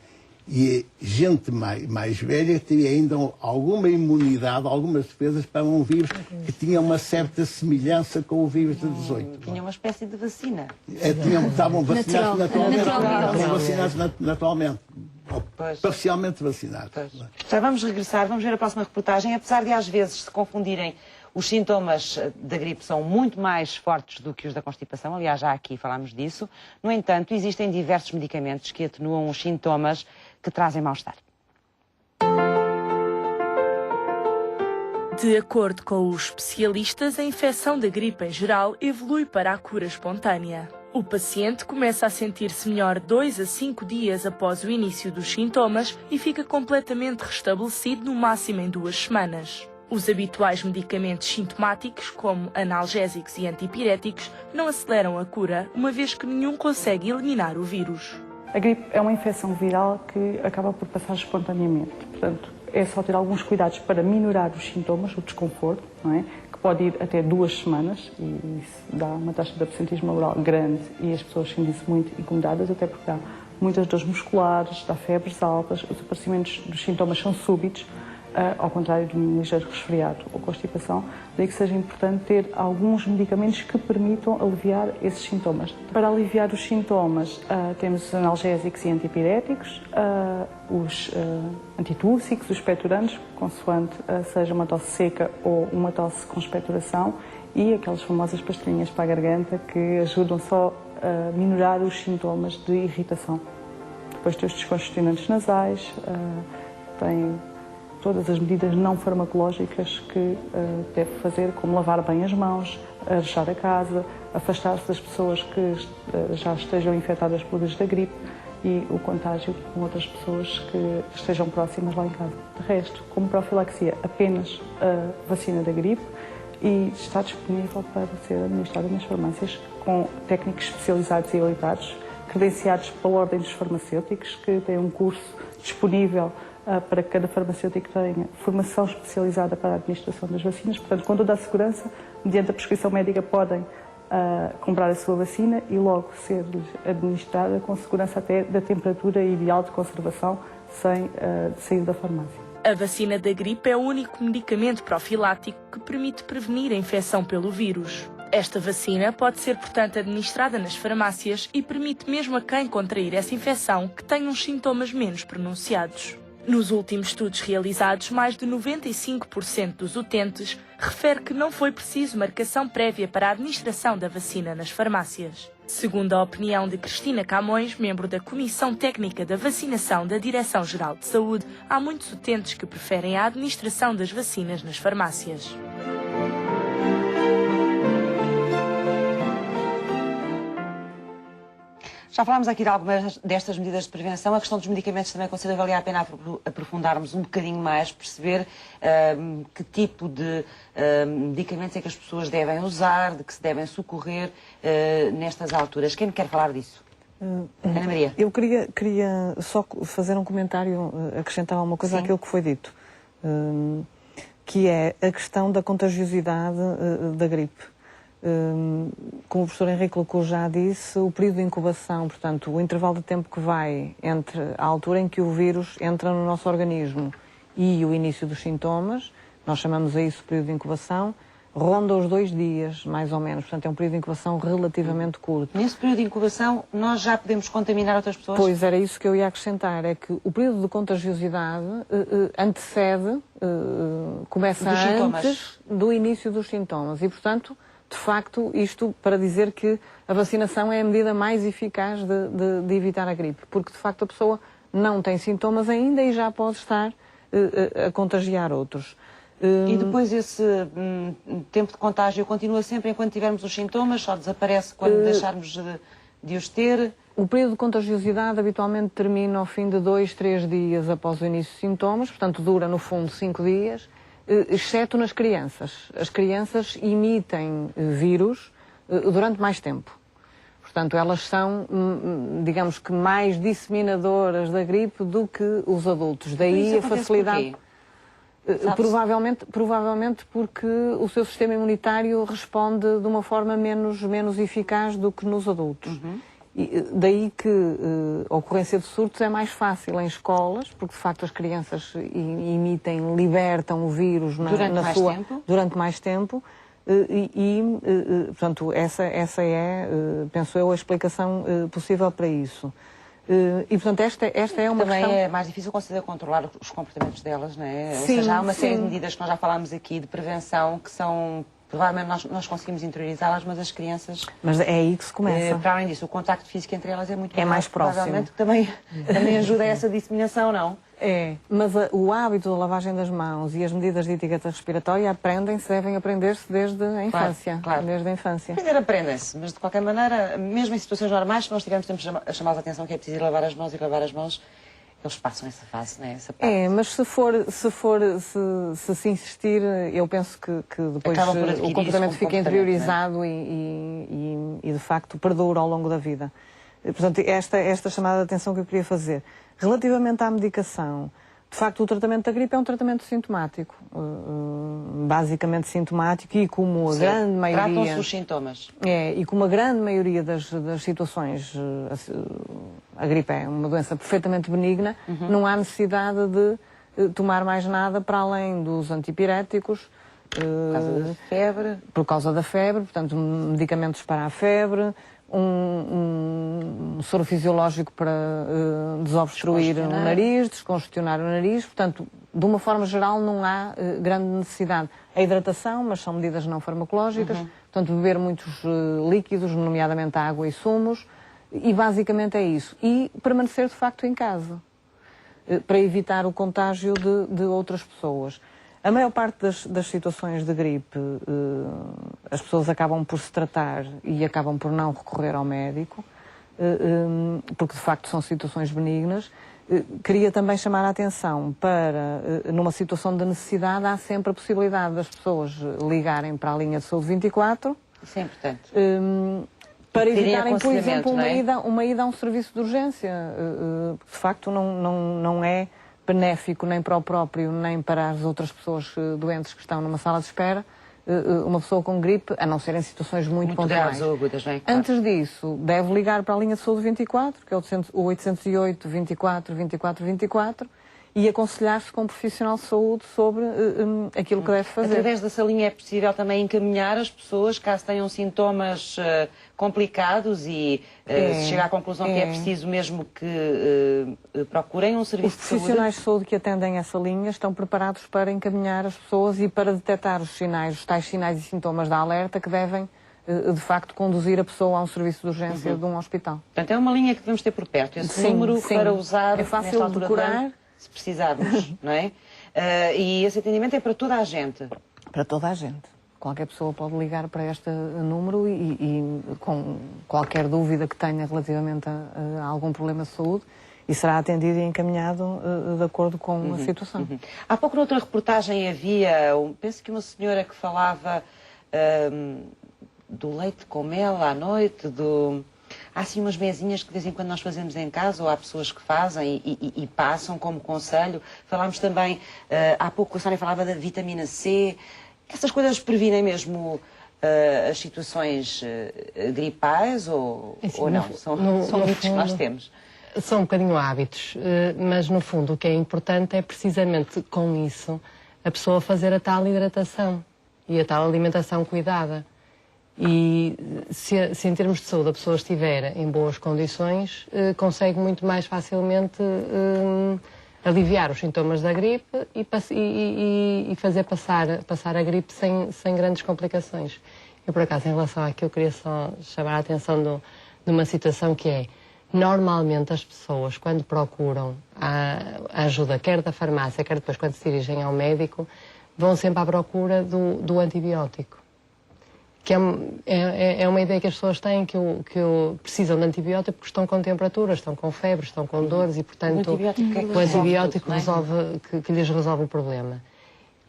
E gente mais velha teria ainda alguma imunidade, algumas defesas para um vírus que tinha uma certa semelhança com o vírus de 18. Tinha uma espécie de vacina. Estavam vacinados naturalmente. Parcialmente vacinados. Já vamos regressar, vamos ver a próxima reportagem. Apesar de às vezes se confundirem, os sintomas da gripe são muito mais fortes do que os da constipação. Aliás, já aqui falámos disso. No entanto, existem diversos medicamentos que atenuam os sintomas que trazem mal-estar. De acordo com os especialistas, a infecção da gripe em geral evolui para a cura espontânea. O paciente começa a sentir-se melhor 2 a 5 dias após o início dos sintomas e fica completamente restabelecido no máximo em 2 semanas. Os habituais medicamentos sintomáticos, como analgésicos e antipiréticos, não aceleram a cura, uma vez que nenhum consegue eliminar o vírus. A gripe é uma infecção viral que acaba por passar espontaneamente. Portanto, é só ter alguns cuidados para minorar os sintomas, o desconforto, não é? Que pode ir até 2 semanas, e isso dá uma taxa de absentismo laboral grande e as pessoas sentem-se muito incomodadas, até porque dá muitas dores musculares, dá febres altas, os aparecimentos dos sintomas são súbitos, ao contrário de um ligeiro resfriado ou constipação, daí que seja importante ter alguns medicamentos que permitam aliviar esses sintomas. Para aliviar os sintomas, temos os analgésicos e antipiréticos, os antitúrcicos, os expectorantes, consoante seja uma tosse seca ou uma tosse com expectoração, e aquelas famosas pastilhinhas para a garganta que ajudam só a minorar os sintomas de irritação. Depois tem os descongestionantes nasais, tem todas as medidas não farmacológicas que deve fazer, como lavar bem as mãos, arejar a casa, afastar-se das pessoas que já estejam infectadas pelo vírus da gripe e o contágio com outras pessoas que estejam próximas lá em casa. De resto, como profilaxia, apenas a vacina da gripe, e está disponível para ser administrada nas farmácias com técnicos especializados e habilitados, credenciados pela Ordem dos Farmacêuticos, que tem um curso disponível para que cada farmacêutico tenha formação especializada para a administração das vacinas. Portanto, com toda a segurança, mediante a prescrição médica, podem comprar a sua vacina e logo ser administrada com segurança até da temperatura ideal de conservação, sem sair da farmácia. A vacina da gripe é o único medicamento profilático que permite prevenir a infecção pelo vírus. Esta vacina pode ser, portanto, administrada nas farmácias e permite mesmo a quem contrair essa infecção que tenha uns sintomas menos pronunciados. Nos últimos estudos realizados, mais de 95% dos utentes refere que não foi preciso marcação prévia para a administração da vacina nas farmácias. Segundo a opinião de Cristina Camões, membro da Comissão Técnica da Vacinação da Direção-Geral de Saúde, há muitos utentes que preferem a administração das vacinas nas farmácias. Já falámos aqui de algumas destas medidas de prevenção. A questão dos medicamentos também considero valer a pena aprofundarmos um bocadinho mais, perceber que tipo de medicamentos é que as pessoas devem usar, de que se devem socorrer nestas alturas. Quem me quer falar disso? Ana Maria. Eu queria só fazer um comentário, acrescentar uma coisa àquilo que foi dito, que é a questão da contagiosidade da gripe. Como o professor Henrique Lecou já disse, o período de incubação, portanto, o intervalo de tempo que vai entre a altura em que o vírus entra no nosso organismo e o início dos sintomas, nós chamamos a isso período de incubação, ronda os 2 dias, mais ou menos. Portanto, é um período de incubação relativamente curto. Nesse período de incubação, nós já podemos contaminar outras pessoas? Pois, era isso que eu ia acrescentar, é que o período de contagiosidade antecede, começa antes do início dos sintomas e, portanto, de facto, isto para dizer que a vacinação é a medida mais eficaz de evitar a gripe, porque de facto a pessoa não tem sintomas ainda e já pode estar a contagiar outros. E depois esse tempo de contágio continua sempre enquanto tivermos os sintomas, só desaparece quando deixarmos de os ter? O período de contagiosidade habitualmente termina ao fim de 2, 3 dias após o início dos sintomas, portanto dura no fundo 5 dias. Exceto nas crianças. As crianças emitem vírus durante mais tempo. Portanto, elas são, digamos que, mais disseminadoras da gripe do que os adultos. Daí a facilidade. Provavelmente porque o seu sistema imunitário responde de uma forma menos eficaz do que nos adultos. E daí que a ocorrência de surtos é mais fácil em escolas, porque de facto as crianças libertam o vírus durante mais tempo portanto, essa é, penso eu, a explicação possível para isso. E portanto esta é uma também questão... é mais difícil conseguir controlar os comportamentos delas, não é? Sim, ou seja, há uma série de medidas que nós já falámos aqui de prevenção que são... Provavelmente nós conseguimos interiorizá-las, mas as crianças... Mas é aí que se começa. Para além disso, o contacto físico entre elas é muito mais próximo. Provavelmente também ajuda a essa disseminação, não? É, mas o hábito da lavagem das mãos e as medidas de etiqueta respiratória devem aprender-se desde a infância. Claro. Desde a infância. Aprender aprendem-se, mas de qualquer maneira, mesmo em situações normais, se nós tivermos tempo a chamar a atenção que é preciso lavar as mãos e lavar as mãos, eles passam essa fase, não é? Essa parte. É, mas se insistir, eu penso que depois o comportamento fica interiorizado e de facto perdura ao longo da vida. Portanto, esta chamada de atenção que eu queria fazer. Relativamente à medicação, de facto o tratamento da gripe é um tratamento sintomático, basicamente sintomático e como a grande maioria... Tratam-se os sintomas. É, e como a grande maioria das situações, a gripe é uma doença perfeitamente benigna, não há necessidade de tomar mais nada para além dos antipiréticos. Por causa da febre? Por causa da febre, portanto medicamentos para a febre, um soro fisiológico para desobstruir o nariz, descongestionar o nariz, portanto, de uma forma geral não há grande necessidade. A hidratação, mas são medidas não farmacológicas, portanto, beber muitos líquidos, nomeadamente água e sumos, e basicamente é isso. E permanecer, de facto, em casa, para evitar o contágio de outras pessoas. A maior parte das situações de gripe, as pessoas acabam por se tratar e acabam por não recorrer ao médico, porque de facto são situações benignas. Queria também chamar a atenção para, numa situação de necessidade, há sempre a possibilidade das pessoas ligarem para a linha de saúde 24. Isso é importante. Para evitarem, por exemplo, uma ida a um serviço de urgência. De facto, não é benéfico nem para o próprio, nem para as outras pessoas doentes que estão numa sala de espera, uma pessoa com gripe, a não ser em situações muito pontuais. Ou agudas, não é? Claro. Antes disso, deve ligar para a linha de saúde 24, que é o 808 24 24 24, e aconselhar-se com um profissional de saúde sobre aquilo que deve fazer. Através da salinha é possível também encaminhar as pessoas, caso tenham sintomas complicados e se chega à conclusão que é preciso mesmo que procurem um serviço de saúde? Os profissionais de saúde que atendem essa linha estão preparados para encaminhar as pessoas e para detectar os tais sinais e sintomas da alerta que devem, de facto, conduzir a pessoa a um serviço de urgência de um hospital. Portanto, é uma linha que devemos ter por perto. Esse número para usar nesta altura decorar, se precisarmos, não é? E esse atendimento é para toda a gente? Para toda a gente. Qualquer pessoa pode ligar para este número e com qualquer dúvida que tenha relativamente a algum problema de saúde, e será atendido e encaminhado de acordo com a situação. Há pouco noutra reportagem havia, penso que uma senhora que falava do leite com mel à noite, há assim umas mesinhas que de vez em quando nós fazemos em casa, ou há pessoas que fazem e passam como conselho. Falámos também, há pouco a Sónia falava da vitamina C. Essas coisas previnem mesmo as situações gripais ou não? São mitos que nós temos. São um bocadinho hábitos, mas no fundo o que é importante é precisamente com isso a pessoa fazer a tal hidratação e a tal alimentação cuidada. E se em termos de saúde a pessoa estiver em boas condições, consegue muito mais facilmente aliviar os sintomas da gripe e fazer passar a gripe sem grandes complicações. Eu, por acaso, em relação àquilo, queria só chamar a atenção de uma situação que é: normalmente as pessoas, quando procuram a ajuda, quer da farmácia, quer depois quando se dirigem ao médico, vão sempre à procura do antibiótico. Que é uma ideia que as pessoas têm, que precisam de antibiótico porque estão com temperatura, estão com febre, estão com dores e, portanto, o antibiótico que lhes resolve o problema.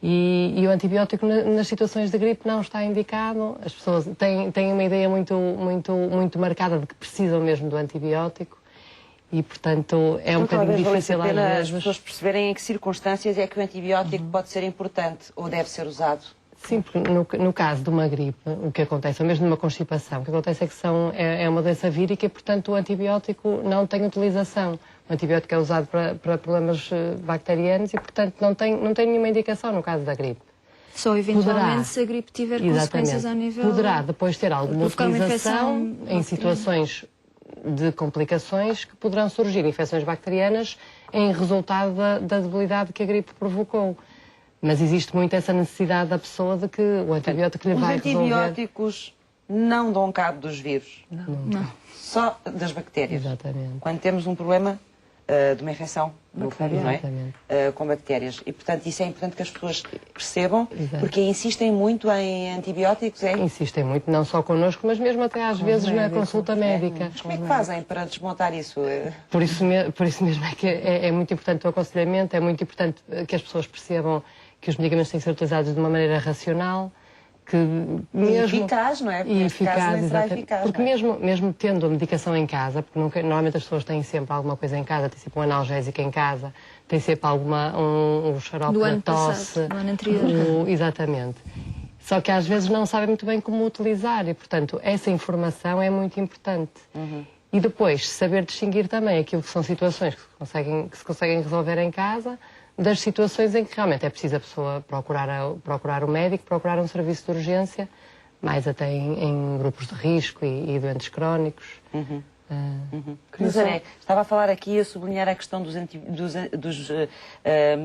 E o antibiótico nas situações de gripe não está indicado. As pessoas têm uma ideia muito marcada de que precisam mesmo do antibiótico e, portanto, é um bocadinho difícil às vezes. As pessoas perceberem em que circunstâncias é que o antibiótico pode ser importante ou deve ser usado. Sim, porque no caso de uma gripe, o que acontece, ou mesmo de uma constipação, o que acontece é que é uma doença vírica e, portanto, o antibiótico não tem utilização. O antibiótico é usado para problemas bacterianos e, portanto, não tem nenhuma indicação no caso da gripe. Só eventualmente se a gripe tiver consequências a nível... Poderá depois ter alguma utilização em situações de complicações que poderão surgir, infecções bacterianas, em resultado da debilidade que a gripe provocou. Mas existe muito essa necessidade da pessoa de que o antibiótico lhe vai resolver. Os antibióticos não dão cabo dos vírus? Não. Só das bactérias? Exatamente. Quando temos um problema de uma infecção, no fundo, não é? Com bactérias. E, portanto, isso é importante que as pessoas percebam, porque insistem muito em antibióticos, é? Insistem muito, não só connosco, mas mesmo até às vezes na consulta médica. Mas como é que fazem para desmontar isso? Por isso mesmo é que é muito importante o aconselhamento, é muito importante que as pessoas percebam que os medicamentos têm que ser utilizados de uma maneira racional, que mesmo... eficaz, não é? Porque eficaz, eficaz, porque mesmo tendo a medicação em casa, porque normalmente as pessoas têm sempre alguma coisa em casa, têm sempre um analgésico em casa, têm sempre um xarope da tosse. Do ano anterior. Exatamente. Só que às vezes não sabem muito bem como utilizar e, portanto, essa informação é muito importante. E depois, saber distinguir também aquilo que são situações que se conseguem resolver em casa, das situações em que realmente é preciso a pessoa procurar o médico, procurar um serviço de urgência, mais até em grupos de risco e doentes crónicos. Zé, estava a falar aqui, a sublinhar a questão dos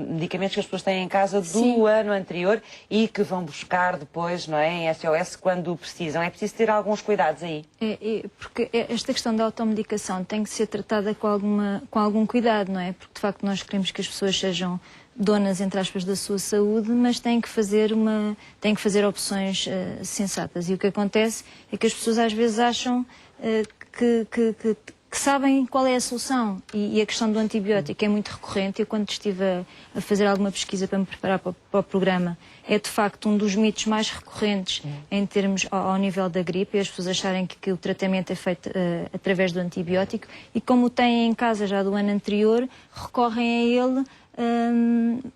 medicamentos que as pessoas têm em casa do ano anterior e que vão buscar depois, não é, em SOS quando precisam. É preciso ter alguns cuidados aí. Porque esta questão da automedicação tem que ser tratada com algum cuidado, não é? Porque de facto nós queremos que as pessoas sejam donas, entre aspas, da sua saúde, mas têm que fazer opções sensatas. E o que acontece é que as pessoas às vezes acham que sabem qual é a solução. E a questão do antibiótico é muito recorrente. Eu, quando estive a fazer alguma pesquisa para me preparar para o programa, é de facto um dos mitos mais recorrentes em termos ao nível da gripe, e as pessoas acharem que o tratamento é feito através do antibiótico, e como o têm em casa já do ano anterior, recorrem a ele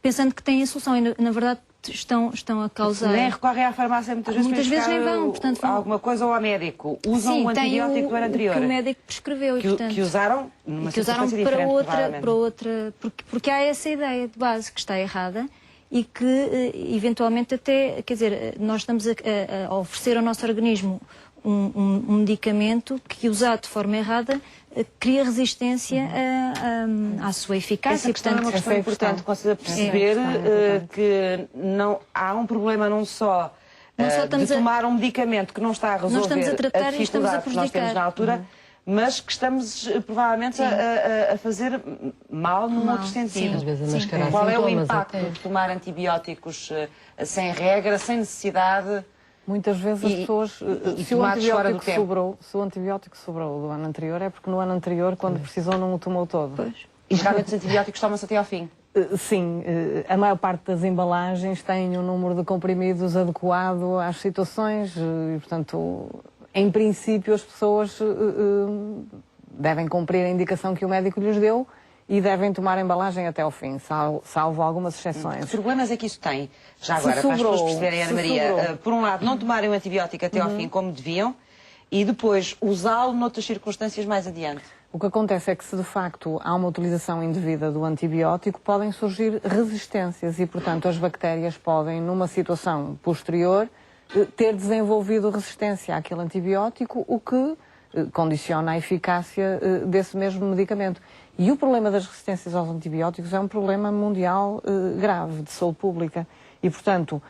pensando que têm a solução. E, na verdade, estão a causar... Nem recorrem à farmácia muitas vezes para nem vão, portanto, alguma coisa ou ao médico. Usam o antibiótico do ano anterior. Que o médico prescreveu. Que usaram numa circunstância diferente, para outra... Porque há essa ideia de base que está errada e que, eventualmente, até... Quer dizer, nós estamos a oferecer ao nosso organismo um medicamento que, usado de forma errada, cria resistência à sua eficácia. Essa questão é uma questão importante, consiga perceber que não, há um problema não só de tomar um medicamento que não está a resolver a dificuldade que nós temos na altura, mas que estamos provavelmente a fazer mal num outro sentido. Qual é o impacto de tomar antibióticos sem regra, sem necessidade? Muitas vezes as pessoas, se o antibiótico sobrou do ano anterior, é porque no ano anterior, quando precisou, não o tomou todo. Pois. E geralmente os antibióticos tomam-se até ao fim? Sim, a maior parte das embalagens tem um número de comprimidos adequado às situações e, portanto, em princípio, as pessoas devem cumprir a indicação que o médico lhes deu e devem tomar a embalagem até ao fim, salvo algumas exceções. Que problemas é que isso tem? Já agora, para as pessoas perceberem, Ana Maria, por um lado, não tomarem o antibiótico até ao fim como deviam e depois usá-lo noutras circunstâncias mais adiante. O que acontece é que se de facto há uma utilização indevida do antibiótico, podem surgir resistências e, portanto, as bactérias podem, numa situação posterior, ter desenvolvido resistência àquele antibiótico, o que condiciona a eficácia desse mesmo medicamento. E o problema das resistências aos antibióticos é um problema mundial grave, de saúde pública. E, portanto,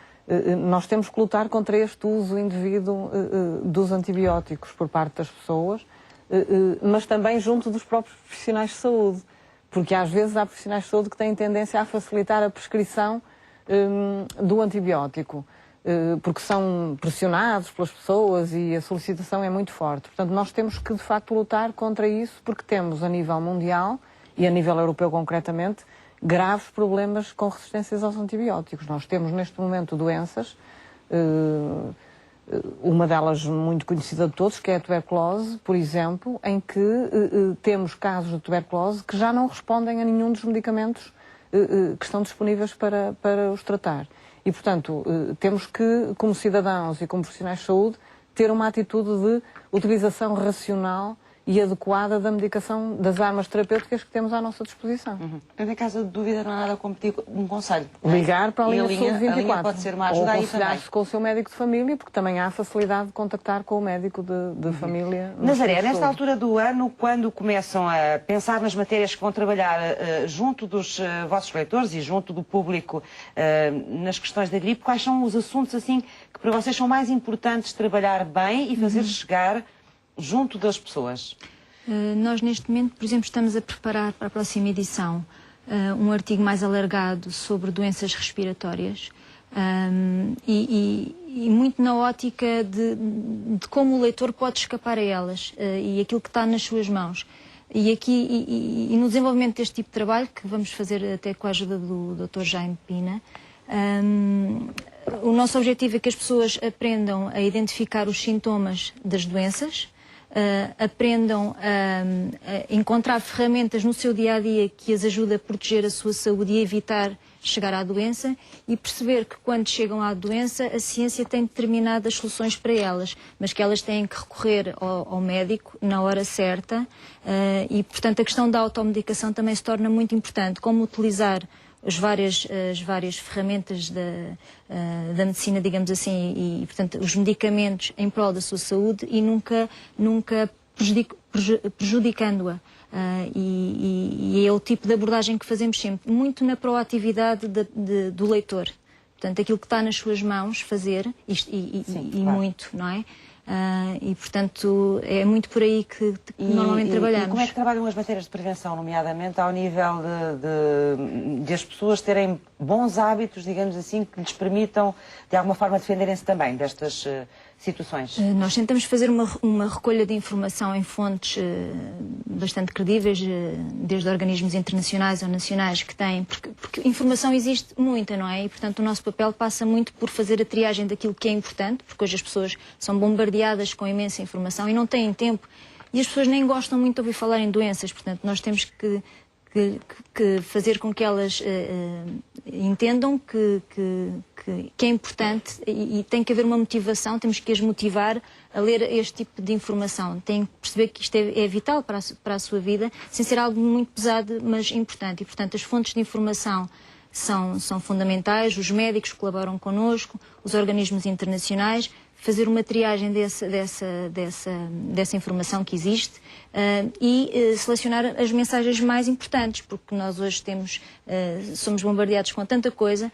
nós temos que lutar contra este uso indevido dos antibióticos por parte das pessoas, mas também junto dos próprios profissionais de saúde. Porque às vezes há profissionais de saúde que têm tendência a facilitar a prescrição do antibiótico, porque são pressionados pelas pessoas e a solicitação é muito forte. Portanto, nós temos que, de facto, lutar contra isso, porque temos, a nível mundial e a nível europeu concretamente, graves problemas com resistências aos antibióticos. Nós temos, neste momento, doenças, uma delas muito conhecida de todos, que é a tuberculose, por exemplo, em que temos casos de tuberculose que já não respondem a nenhum dos medicamentos que estão disponíveis para os tratar. E, portanto, temos que, como cidadãos e como profissionais de saúde, ter uma atitude de utilização racional e adequada da medicação, das armas terapêuticas que temos à nossa disposição. Em caso de dúvida, não há nada como pedir um conselho. Ligar para a linha Saúde 24. A linha pode ser uma ajuda aí também. Ou aconselhar-se com o seu médico de família, porque também há facilidade de contactar com o médico de família. Nazaré, nesta altura do ano, quando começam a pensar nas matérias que vão trabalhar junto dos vossos leitores e junto do público nas questões da gripe, quais são os assuntos assim que para vocês são mais importantes trabalhar bem e fazer chegar junto das pessoas? Nós, neste momento, por exemplo, estamos a preparar para a próxima edição um artigo mais alargado sobre doenças respiratórias e muito na ótica de como o leitor pode escapar a elas e aquilo que está nas suas mãos. E aqui, no desenvolvimento deste tipo de trabalho, que vamos fazer até com a ajuda do Dr. Jaime Pina, o nosso objetivo é que as pessoas aprendam a identificar os sintomas das doenças, aprendam a encontrar ferramentas no seu dia-a-dia que as ajudem a proteger a sua saúde e a evitar chegar à doença e perceber que quando chegam à doença a ciência tem determinadas soluções para elas, mas que elas têm que recorrer ao médico na hora certa e, portanto, a questão da automedicação também se torna muito importante, como utilizar as várias ferramentas da medicina, digamos assim, e, portanto, os medicamentos em prol da sua saúde e nunca prejudicando-a. E é o tipo de abordagem que fazemos sempre, muito na proatividade do leitor. Portanto, aquilo que está nas suas mãos fazer, Sim, claro. Muito, não é? E, portanto, é muito por aí que normalmente trabalhamos. E como é que trabalham as matérias de prevenção, nomeadamente ao nível de as pessoas terem bons hábitos, digamos assim, que lhes permitam, de alguma forma, defenderem-se também destas situações? Nós tentamos fazer uma recolha de informação em fontes bastante credíveis, desde organismos internacionais ou nacionais que têm, porque informação existe muita, não é? E, portanto, o nosso papel passa muito por fazer a triagem daquilo que é importante, porque hoje as pessoas são bombardeadas com imensa informação e não têm tempo, e as pessoas nem gostam muito de ouvir falar em doenças, portanto, nós temos que fazer com que elas entendam que é importante e tem que haver uma motivação, temos que as motivar a ler este tipo de informação. Têm que perceber que isto é vital para a sua vida, sem ser algo muito pesado, mas importante. E, portanto, as fontes de informação são fundamentais, os médicos colaboram connosco, os organismos internacionais, fazer uma triagem dessa informação que existe e selecionar as mensagens mais importantes, porque nós hoje somos bombardeados com tanta coisa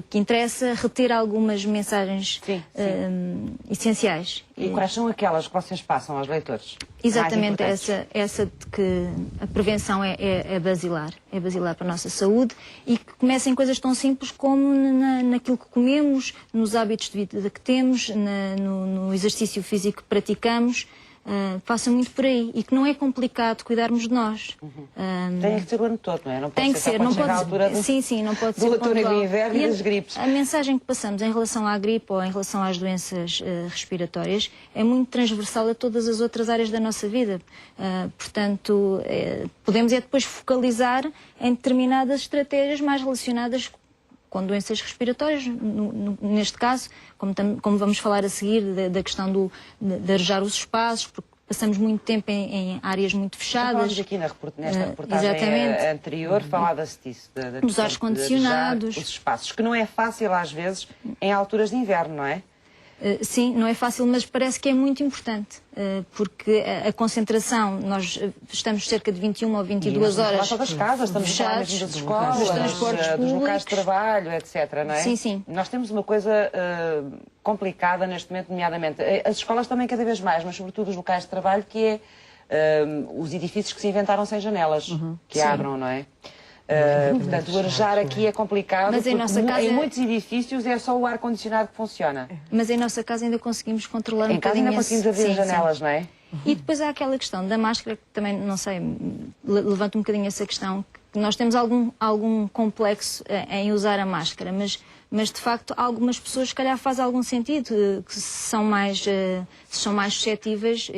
que interessa reter algumas mensagens essenciais. E quais são aquelas que vocês passam aos leitores? Exatamente essa de que a prevenção é basilar para a nossa saúde e que comecem coisas tão simples como naquilo que comemos, nos hábitos de vida que temos, no exercício físico que praticamos. Passa muito por aí e que não é complicado cuidarmos de nós. Tem que ser o ano todo, não é? Não pode tem que ser, não pode ser. Não pode ser do outono e do inverno e das gripes. A mensagem que passamos em relação à gripe ou em relação às doenças respiratórias é muito transversal a todas as outras áreas da nossa vida. Portanto, podemos depois focalizar em determinadas estratégias mais relacionadas com doenças respiratórias, neste caso, como vamos falar a seguir, da questão de arejar os espaços, porque passamos muito tempo em áreas muito fechadas. Falamos aqui nesta reportagem anterior, falava-se disso. Dos ar-condicionados. Os espaços, que não é fácil às vezes em alturas de inverno, não é? Sim, não é fácil, mas parece que é muito importante, porque a concentração, nós estamos cerca de 21 ou 22 horas fechados, das casas, estamos fechados, das escolas, dos transportes públicos, dos locais de trabalho, etc. Não é? Sim, sim. Nós temos uma coisa complicada neste momento, nomeadamente as escolas também cada vez mais, mas sobretudo os locais de trabalho, que é os edifícios que se inventaram sem janelas, que abram, não é? Portanto, o arejar aqui é complicado, mas em muitos edifícios é só o ar-condicionado que funciona. Mas em nossa casa ainda conseguimos controlar um bocadinho. Em casa ainda conseguimos abrir as janelas, não é? E depois há aquela questão da máscara, que também, não sei, levanto um bocadinho essa questão, que nós temos algum complexo em usar a máscara, mas de facto algumas pessoas se calhar faz algum sentido, que são mais suscetíveis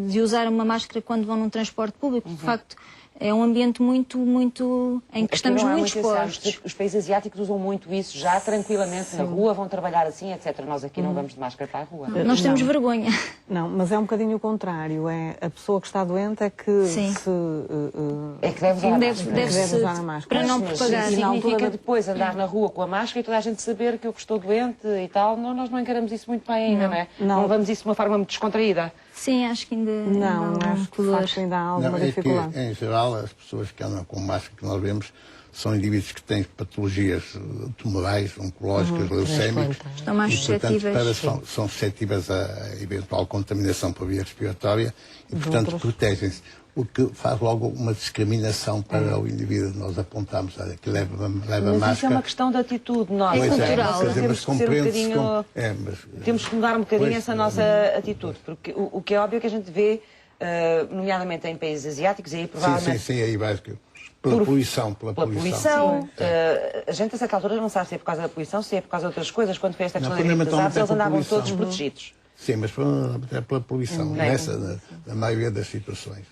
de usar uma máscara quando vão num transporte público. De facto, é um ambiente muito em que estamos muito expostos. Os países asiáticos usam muito isso já tranquilamente na rua, vão trabalhar assim, etc. Nós aqui não vamos de máscara para a rua. Nós temos vergonha. Não, mas é um bocadinho o contrário. É a pessoa que está doente é que deve usar a máscara. Para não propagar. Significa depois andar na rua com a máscara e toda a gente saber que eu estou doente e tal. Nós não encaramos isso muito bem ainda, não é? Não vamos isso de uma forma muito descontraída. Sim, acho que ainda acho que de facto ainda há alguma dificuldade. Em geral, as pessoas que andam com máscara que nós vemos são indivíduos que têm patologias tumorais, oncológicas, leucémicas. Estão mais suscetíveis. São suscetíveis a eventual contaminação por via respiratória e, portanto, protegem-se. O que faz logo uma discriminação para o indivíduo. Nós apontamos que leva mas máscara. Isso é uma questão de atitude nossa. É cultural. Temos que ser um bocadinho... Temos que mudar um bocadinho essa nossa atitude. Porque o que é óbvio que a gente vê, nomeadamente em países asiáticos, e aí provavelmente... Sim, aí vai... Pela poluição. A gente a certa altura não sabe se é por causa da poluição, se é por causa de outras coisas. Quando foi esta questão da gripe das aves, eles andavam todos protegidos. Sim, mas é pela poluição, na maioria das situações.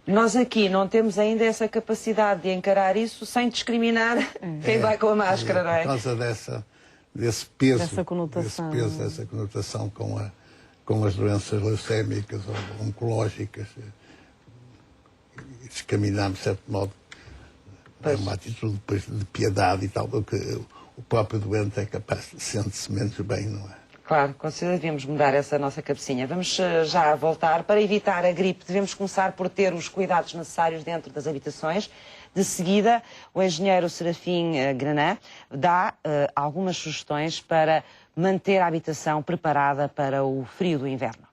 Nós aqui não temos ainda essa capacidade de encarar isso sem discriminar quem vai com a máscara, não é? Por causa desse peso, dessa conotação com as doenças leucémicas ou oncológicas. Discriminamos, de certo modo, é uma atitude depois de piedade e tal, porque o próprio doente é capaz de sentir-se menos bem, não é? Claro, com certeza devíamos mudar essa nossa cabecinha. Vamos já voltar. Para evitar a gripe, devemos começar por ter os cuidados necessários dentro das habitações. De seguida, o engenheiro Serafim Granã dá algumas sugestões para manter a habitação preparada para o frio do inverno.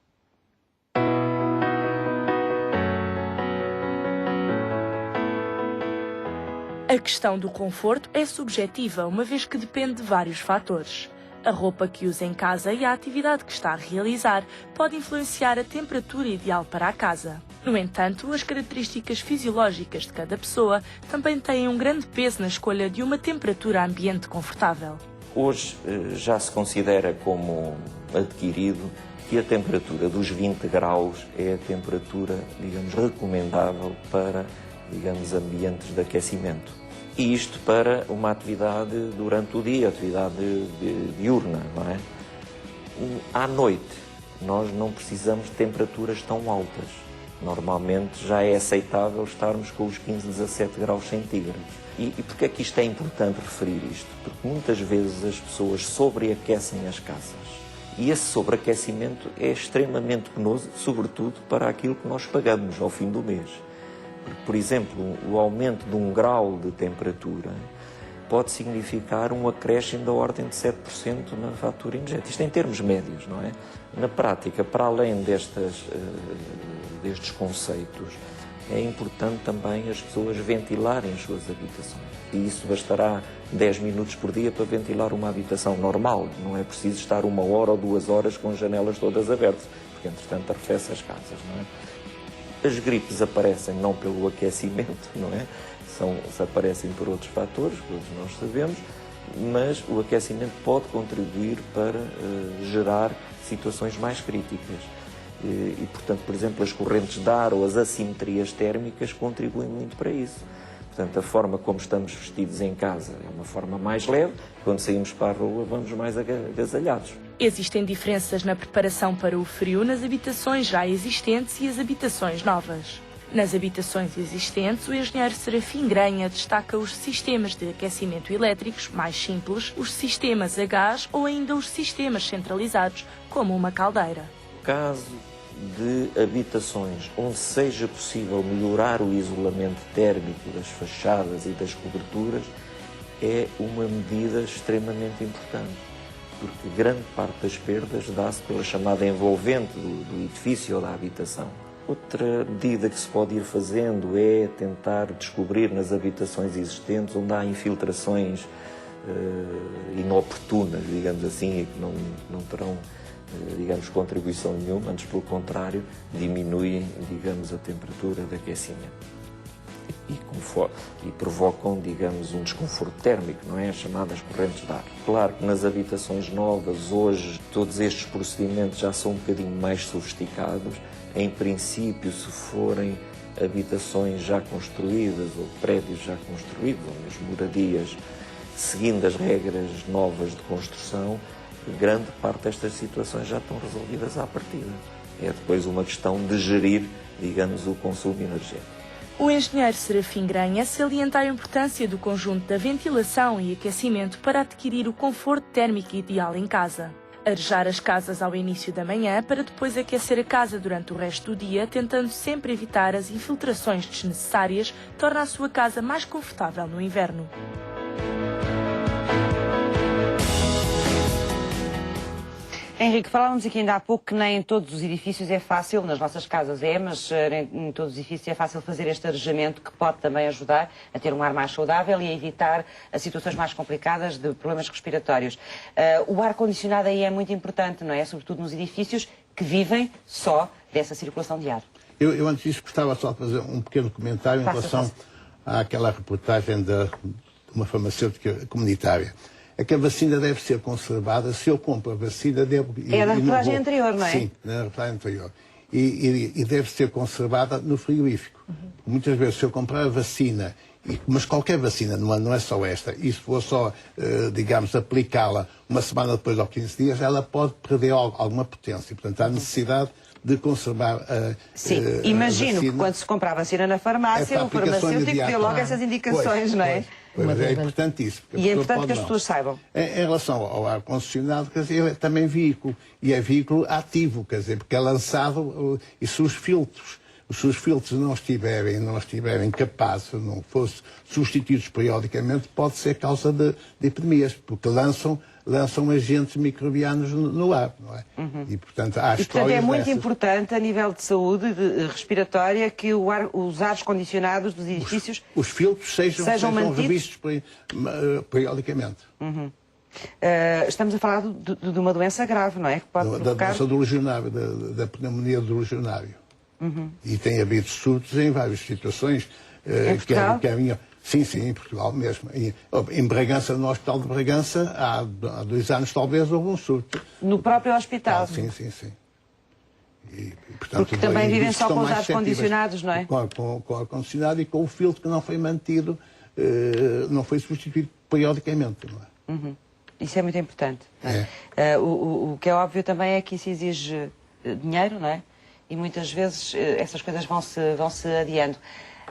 A questão do conforto é subjetiva, uma vez que depende de vários fatores. A roupa que usa em casa e a atividade que está a realizar pode influenciar a temperatura ideal para a casa. No entanto, as características fisiológicas de cada pessoa também têm um grande peso na escolha de uma temperatura ambiente confortável. Hoje já se considera como adquirido que a temperatura dos 20 graus é a temperatura, digamos, recomendável para digamos, ambientes de aquecimento. E isto para uma atividade durante o dia, atividade diurna, não é? À noite, nós não precisamos de temperaturas tão altas. Normalmente já é aceitável estarmos com os 15, 17 graus centígrados. E porquê é que isto é importante referir isto? Porque muitas vezes as pessoas sobreaquecem as casas. E esse sobreaquecimento é extremamente penoso, sobretudo para aquilo que nós pagamos ao fim do mês. Porque, por exemplo, o aumento de 1 grau de temperatura pode significar um acréscimo da ordem de 7% na fatura energética. Isto em termos médios, não é? Na prática, para além destes conceitos, é importante também as pessoas ventilarem as suas habitações. E isso bastará 10 minutos por dia para ventilar uma habitação normal. Não é preciso estar 1 hora ou 2 horas com as janelas todas abertas, porque entretanto arrefece as casas, não é? As gripes aparecem não pelo aquecimento, não é? Aparecem por outros fatores, todos nós sabemos, mas o aquecimento pode contribuir para gerar situações mais críticas. E, portanto, por exemplo, as correntes de ar ou as assimetrias térmicas contribuem muito para isso. Portanto, a forma como estamos vestidos em casa é uma forma mais leve, quando saímos para a rua vamos mais agasalhados. Existem diferenças na preparação para o frio nas habitações já existentes e as habitações novas. Nas habitações existentes, o engenheiro Serafim Granha destaca os sistemas de aquecimento elétricos mais simples, os sistemas a gás ou ainda os sistemas centralizados, como uma caldeira. No caso de habitações onde seja possível melhorar o isolamento térmico das fachadas e das coberturas, é uma medida extremamente importante, porque grande parte das perdas dá-se pela chamada envolvente do edifício ou da habitação. Outra medida que se pode ir fazendo é tentar descobrir nas habitações existentes onde há infiltrações inoportunas, digamos assim, e que não terão, digamos, contribuição nenhuma, antes pelo contrário, diminuem, digamos, a temperatura de aquecimento. E provocam, digamos, um desconforto térmico, não é? As chamadas correntes de ar. Claro que nas habitações novas, hoje, todos estes procedimentos já são um bocadinho mais sofisticados. Em princípio, se forem habitações já construídas ou prédios já construídos, ou mesmo moradias, seguindo as regras novas de construção, grande parte destas situações já estão resolvidas à partida. É depois uma questão de gerir, digamos, o consumo energético. O engenheiro Serafim Granha salienta a importância do conjunto da ventilação e aquecimento para adquirir o conforto térmico ideal em casa. Arejar as casas ao início da manhã para depois aquecer a casa durante o resto do dia, tentando sempre evitar as infiltrações desnecessárias, torna a sua casa mais confortável no inverno. Henrique, falávamos aqui ainda há pouco que nem em todos os edifícios é fácil, nas nossas casas mas nem em todos os edifícios é fácil fazer este arejamento, que pode também ajudar a ter um ar mais saudável e a evitar as situações mais complicadas de problemas respiratórios. O ar-condicionado aí é muito importante, não é? Sobretudo nos edifícios que vivem só dessa circulação de ar. Eu antes disso gostava só de fazer um pequeno comentário em relação àquela reportagem de uma farmacêutica comunitária. É que a vacina deve ser conservada, se eu compro a vacina... É da reportagem anterior, não é? Sim, na reportagem anterior. E deve ser conservada no frigorífico. Muitas vezes, se eu comprar a vacina, mas qualquer vacina, não é só esta, e se for só, digamos, aplicá-la uma semana depois ou 15 dias, ela pode perder alguma potência. Portanto, há necessidade de conservar Sim, imagino que quando se compra a vacina na farmácia, o farmacêutico dê logo essas indicações, não é? Pois, é importante isso. E é importante que as pessoas saibam. Em relação ao ar-condicionado, quer dizer, é também veículo. E é veículo ativo, quer dizer, porque é lançado, e se os seus filtros não estiverem capazes, não fossem substituídos periodicamente, pode ser causa de epidemias, porque lançam agentes microbianos no ar, não é? E, portanto, é muito importante, a nível de saúde respiratória, que os ares condicionados dos edifícios... Os filtros sejam revistos periodicamente. Estamos a falar de uma doença grave, não é? Que pode provocar... Da doença do legionário, da pneumonia do legionário. E tem havido surtos em várias situações. Em Portugal? Sim, em Portugal mesmo. Em Bragança, no Hospital de Bragança, há 2 anos talvez houve um surto. No próprio hospital? Sim. E, portanto, porque também vivem só com os mais ar-condicionados, não é? Com o ar-condicionado e com o filtro que não foi mantido, não foi substituído periodicamente, não é? Uhum. Isso é muito importante. O que é óbvio também é que isso exige dinheiro, não é? E muitas vezes essas coisas vão-se adiando.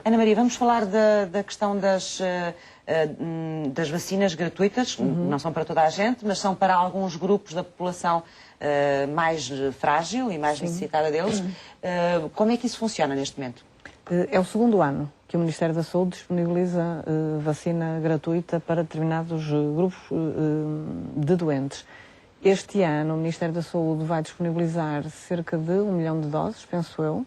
Ana Maria, vamos falar da questão das vacinas gratuitas. Não são para toda a gente, mas são para alguns grupos da população mais frágil e mais necessitada deles. Como é que isso funciona neste momento? É o segundo ano que o Ministério da Saúde disponibiliza vacina gratuita para determinados grupos de doentes. Este ano o Ministério da Saúde vai disponibilizar cerca de 1 milhão de doses, penso eu,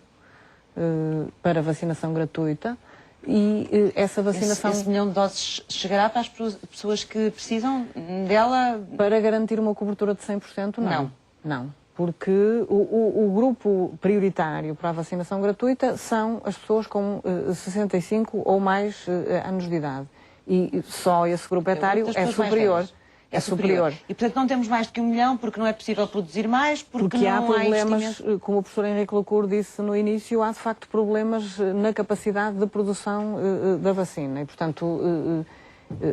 para vacinação gratuita. E essa vacinação... Esse 1 milhão de doses chegará para as pessoas que precisam dela? Para garantir uma cobertura de 100%, não. Porque o grupo prioritário para a vacinação gratuita são as pessoas com 65 ou mais anos de idade. E só esse grupo etário é superior. É superior. E, portanto, não temos mais do que 1 milhão porque não é possível produzir mais, porque há não problemas, como o professor Henrique Loucour disse no início, há de facto problemas na capacidade de produção da vacina. E, portanto,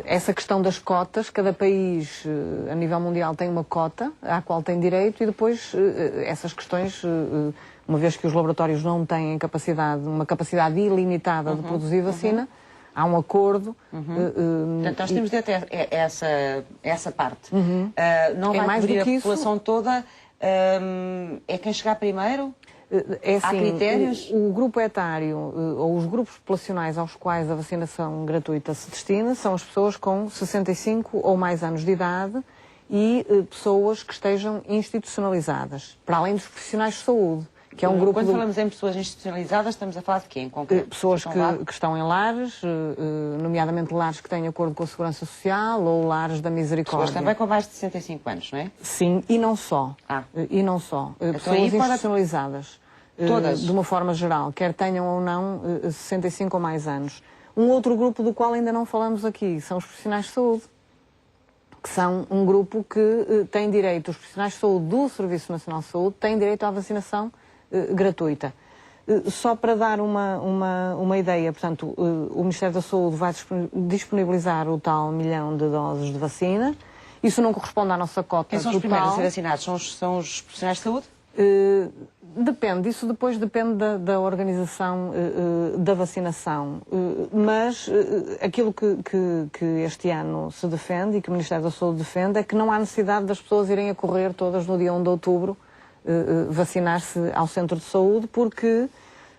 essa questão das cotas, cada país a nível mundial tem uma cota à qual tem direito e depois essas questões, uma vez que os laboratórios não têm uma capacidade ilimitada de produzir vacina, há um acordo. Portanto, nós temos de ter essa parte. Não vai mais cobrir do que a população toda. É quem chegar primeiro? É assim, há critérios? O grupo etário ou os grupos populacionais aos quais a vacinação gratuita se destina são as pessoas com 65 ou mais anos de idade e pessoas que estejam institucionalizadas, para além dos profissionais de saúde. Que é um grupo Quando falamos em pessoas institucionalizadas, estamos a falar de quê, em concreto? Pessoas que estão em lares, nomeadamente lares que têm acordo com a Segurança Social ou lares da Misericórdia. Pessoas também com mais de 65 anos, não é? Sim, e não só. E não só. Pessoas institucionalizadas. Todas? De uma forma geral, quer tenham ou não 65 ou mais anos. Um outro grupo do qual ainda não falamos aqui são os profissionais de saúde, que são um grupo que tem direito, os profissionais de saúde do Serviço Nacional de Saúde têm direito à vacinação gratuita. Só para dar uma ideia, portanto, o Ministério da Saúde vai disponibilizar o tal 1 milhão de doses de vacina. Isso não corresponde à nossa cota total. Quem são os primeiros a ser vacinados? São os profissionais de saúde? Depende, isso depois depende da organização da vacinação. Mas aquilo que este ano se defende e que o Ministério da Saúde defende é que não há necessidade das pessoas irem a correr todas no dia 1 de outubro vacinar-se ao centro de saúde, porque...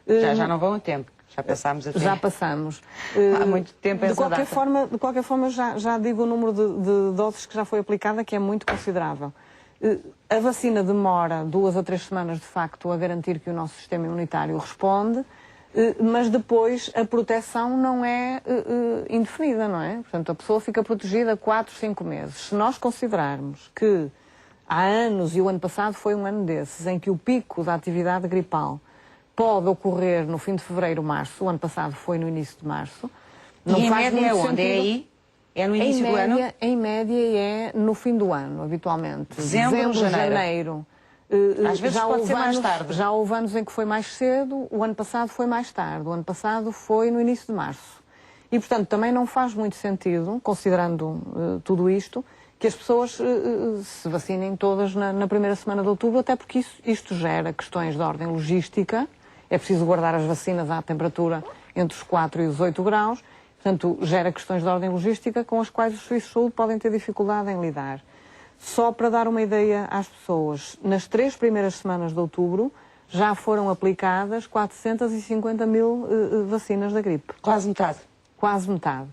Já não vão a tempo, já passámos a tempo. Já passamos. Há muito tempo essa data. De qualquer forma, já digo o número de doses que já foi aplicada, que é muito considerável. A vacina demora 2 a 3 semanas, de facto, a garantir que o nosso sistema imunitário responde, mas depois a proteção não é indefinida, não é? Portanto, a pessoa fica protegida 4, 5 meses. Se nós considerarmos que há anos, e o ano passado foi um ano desses, em que o pico da atividade gripal pode ocorrer no fim de fevereiro, março, o ano passado foi no início de março. E em média é onde? É aí? É no início do ano? Em média é no fim do ano, habitualmente. Dezembro, janeiro. Às vezes pode ser mais tarde. Já houve anos em que foi mais cedo, o ano passado foi mais tarde, o ano passado foi no início de março. E, portanto, também não faz muito sentido, considerando tudo isto, que as pessoas se vacinem todas na primeira semana de outubro, até porque isto gera questões de ordem logística. É preciso guardar as vacinas à temperatura entre os 4 e os 8 graus. Portanto, gera questões de ordem logística com as quais os serviços de saúde podem ter dificuldade em lidar. Só para dar uma ideia às pessoas, nas 3 primeiras semanas de outubro já foram aplicadas 450 mil vacinas da gripe. Quase metade. Quase metade.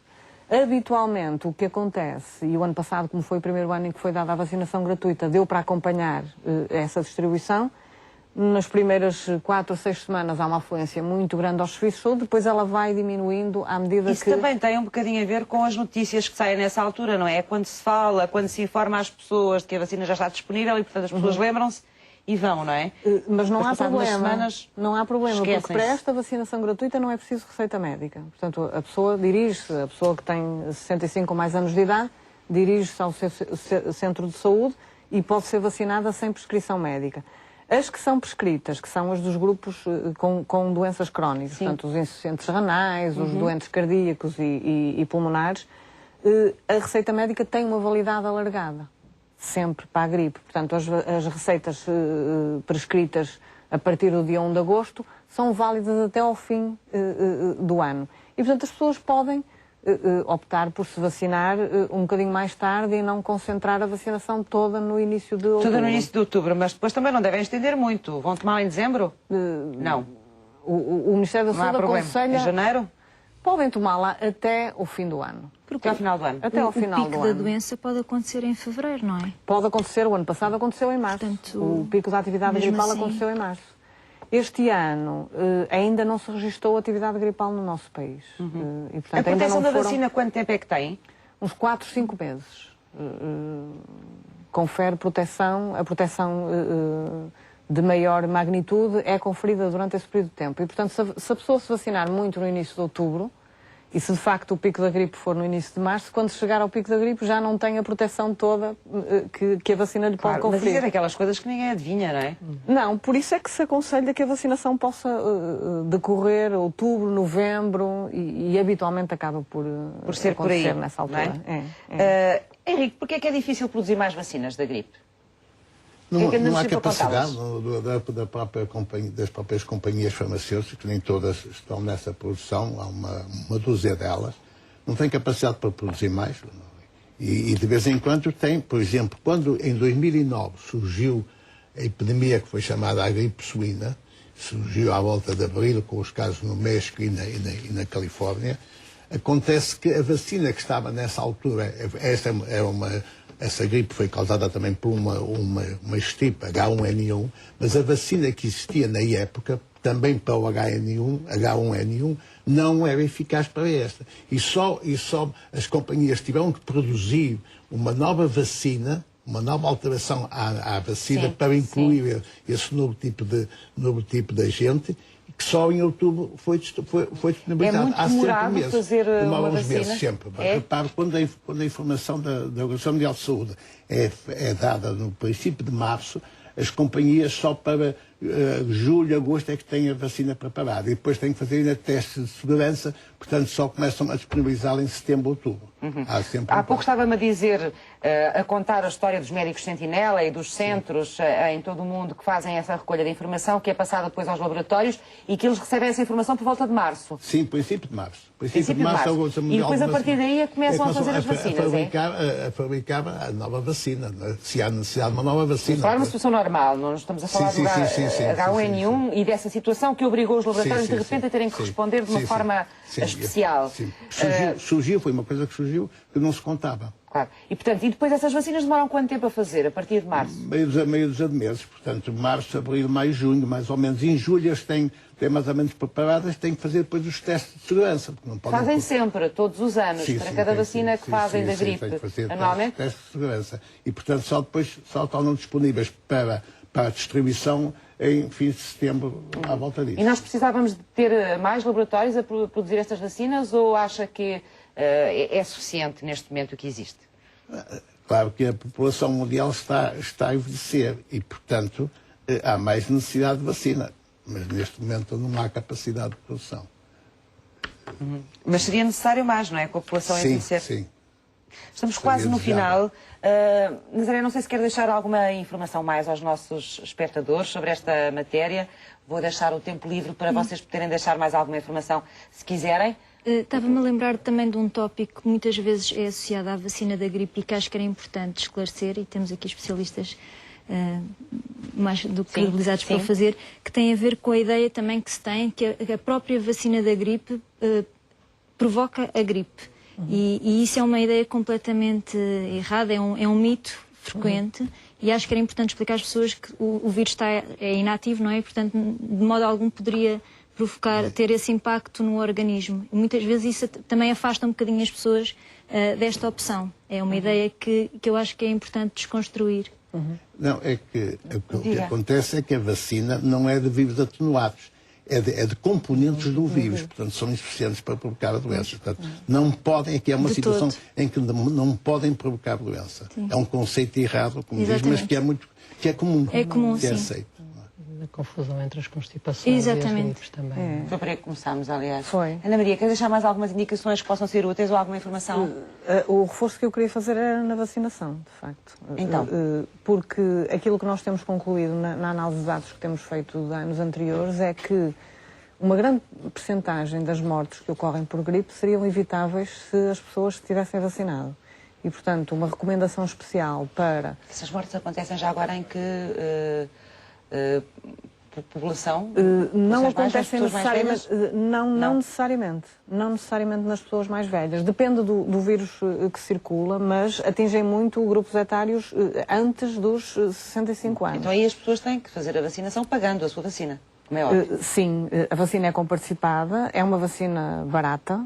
Habitualmente, o que acontece, e o ano passado, como foi o primeiro ano em que foi dada a vacinação gratuita, deu para acompanhar essa distribuição. Nas primeiras 4 ou 6 semanas há uma afluência muito grande aos serviços de saúde, depois ela vai diminuindo à medida Isso que... Isso também tem um bocadinho a ver com as notícias que saem nessa altura, não é? Quando se fala, quando se informa às pessoas de que a vacina já está disponível e, portanto, as pessoas lembram-se e vão, não é? Mas não há problema, não há problema, porque para esta vacinação gratuita não é preciso receita médica. Portanto, a pessoa dirige-se, a pessoa que tem 65 ou mais anos de idade, dirige-se ao centro de saúde e pode ser vacinada sem prescrição médica. As que são prescritas, que são as dos grupos com doenças crónicas, portanto, os insuficientes renais, os doentes cardíacos e pulmonares, a receita médica tem uma validade alargada, sempre para a gripe. Portanto, as receitas prescritas a partir do dia 1 de agosto são válidas até ao fim do ano. E, portanto, as pessoas podem optar por se vacinar um bocadinho mais tarde e não concentrar a vacinação toda no início de outubro. Toda no início de outubro, mas depois também não devem estender muito. Vão tomar em dezembro? Não. O Ministério da Saúde aconselha... Em janeiro? Podem tomá-la até o fim do ano. Até ao final do ano? Até ao final do ano. O pico da doença pode acontecer em fevereiro, não é? Pode acontecer. O ano passado aconteceu em março. Portanto, o pico da atividade gripal aconteceu em março. Este ano ainda não se registou atividade gripal no nosso país. E, portanto, a proteção da vacina, quanto tempo é que tem? Uns 4, 5 meses. Confere proteção, a proteção de maior magnitude é conferida durante esse período de tempo. E, portanto, se a pessoa se vacinar muito no início de outubro, e se de facto o pico da gripe for no início de março, quando chegar ao pico da gripe já não tem a proteção toda que a vacina lhe pode conferir. Mas dizer aquelas coisas que ninguém adivinha, não é? Não, por isso é que se aconselha que a vacinação possa decorrer outubro, novembro e habitualmente acaba por ser por aí, nessa altura. Não é? Henrique, porquê é que é difícil produzir mais vacinas da gripe? Não há capacidade das próprias companhias farmacêuticas, nem todas estão nessa produção, há uma dúzia delas, não tem capacidade para produzir mais. E de vez em quando tem, por exemplo, quando em 2009 surgiu a epidemia que foi chamada a gripe suína, surgiu à volta de abril, com os casos no México e na Califórnia, acontece que a vacina que estava nessa altura, essa gripe foi causada também por uma estirpe, H1N1, mas a vacina que existia na época, também para o H1N1, não era eficaz para esta. E só as companhias tiveram que produzir uma nova vacina, uma nova alteração à vacina para incluir esse novo tipo de agente, que só em outubro foi disponibilizado. É muito demorado fazer uma vacina? Meses, sempre. Repare, quando a informação da Organização Mundial de Saúde é dada no princípio de março, as companhias só para julho, agosto é que têm a vacina preparada. E depois têm que fazer ainda testes de segurança, portanto só começam a disponibilizá-la em setembro, outubro. Há pouco estava-me a dizer, a contar a história dos médicos sentinela e dos centros em todo o mundo que fazem essa recolha de informação, que é passada depois aos laboratórios e que eles recebem essa informação por volta de março. Sim, princípio de março. Princípio de março. E depois a partir daí começam a fazer as vacinas, a fabricar a nova vacina, se há necessidade de uma nova vacina. Falar uma situação normal, não estamos a falar do H1N1 e dessa situação que obrigou os laboratórios de repente a terem que responder de uma forma especial. Surgiu, foi uma coisa que surgiu que não se contava. Claro. E, portanto, e depois essas vacinas demoram quanto tempo a fazer, a partir de março? Meio dúzia de meses, portanto, março, abril, maio, junho, mais ou menos. Em julho as têm mais ou menos preparadas, têm que fazer depois os testes de segurança. Não podem fazem sempre, todos os anos, para cada vacina que fazem da gripe, anualmente? Testes de segurança. E, portanto, só tornam disponíveis para a distribuição em fim de setembro, à volta disso. E nós precisávamos de ter mais laboratórios a produzir estas vacinas ou acha que é suficiente neste momento o que existe? Claro que a população mundial está a envelhecer e, portanto, há mais necessidade de vacina. Mas neste momento não há capacidade de produção. Mas seria necessário mais, não é? Com a população a envelhecer? Sim. Estamos quase no final. Nazaré, não sei se quer deixar alguma informação mais aos nossos espectadores sobre esta matéria. Vou deixar o tempo livre para vocês poderem deixar mais alguma informação, se quiserem. Estava-me a lembrar também de um tópico que muitas vezes é associado à vacina da gripe e que acho que era importante esclarecer, e temos aqui especialistas mais do que credibilizados para o fazer, que tem a ver com a ideia também que se tem que a própria vacina da gripe provoca a gripe. E isso é uma ideia completamente errada, é um mito frequente, e acho que era importante explicar às pessoas que o vírus é inativo, não é? E, portanto, de modo algum poderia ter esse impacto no organismo. E muitas vezes isso também afasta um bocadinho as pessoas desta opção. É uma ideia que eu acho que é importante desconstruir. Não, é que o que acontece é que a vacina não é de vírus atenuados, é de componentes do vírus, portanto são insuficientes para provocar a doença. Portanto, não podem, aqui é uma situação em que não podem provocar a doença. É um conceito errado, como diz, mas que é comum, é comum, que é aceito. confusão entre as constipações e as gripes também. Foi por aí que começámos, aliás. Foi. Ana Maria, quer deixar mais algumas indicações que possam ser úteis ou alguma informação? O reforço que eu queria fazer era na vacinação, de facto. Então? Porque aquilo que nós temos concluído na análise de dados que temos feito de anos anteriores é que uma grande percentagem das mortes que ocorrem por gripe seriam evitáveis se as pessoas se tivessem vacinado. E, portanto, uma recomendação especial para... Essas mortes acontecem já agora em que população? Não acontecem necessariamente, não necessariamente. Não necessariamente nas pessoas mais velhas. Depende do vírus que circula, mas atingem muito grupos etários antes dos 65 anos. Então aí as pessoas têm que fazer a vacinação pagando a sua vacina. Como é óbvio. Sim, a vacina é comparticipada, é uma vacina barata,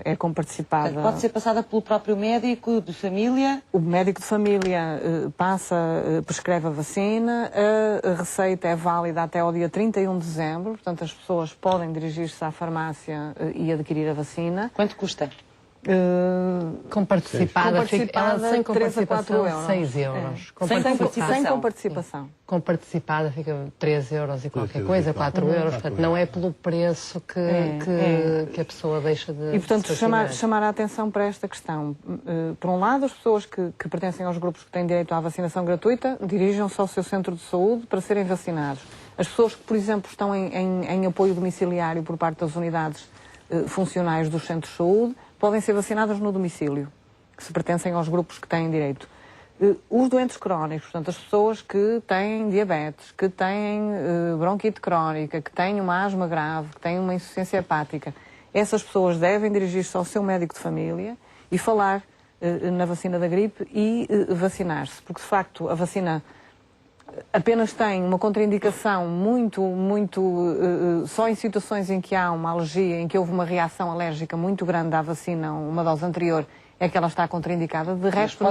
é comparticipada... Portanto, pode ser passada pelo próprio médico de família? O médico de família prescreve a vacina, a receita é válida até ao dia 31 de dezembro, portanto as pessoas podem dirigir-se à farmácia e adquirir a vacina. Quanto custa? Comparticipada, sem participação, 6 euros. Sem comparticipação. Comparticipada fica 3 euros e qualquer coisa, 4 euros. Portanto, não é pelo preço que a pessoa deixa de... E, portanto, chamar a atenção para esta questão. Por um lado, as pessoas que pertencem aos grupos que têm direito à vacinação gratuita dirijam-se ao seu centro de saúde para serem vacinados. As pessoas que, por exemplo, estão em apoio domiciliário por parte das unidades funcionais dos centros de saúde podem ser vacinadas no domicílio, que se pertencem aos grupos que têm direito. Os doentes crónicos, portanto, as pessoas que têm diabetes, que têm bronquite crónica, que têm uma asma grave, que têm uma insuficiência hepática, essas pessoas devem dirigir-se ao seu médico de família e falar na vacina da gripe e vacinar-se, porque, de facto, a vacina apenas tem uma contraindicação só em situações em que há uma alergia, em que houve uma reação alérgica muito grande à vacina, uma dose anterior, é que ela está contraindicada. De resto,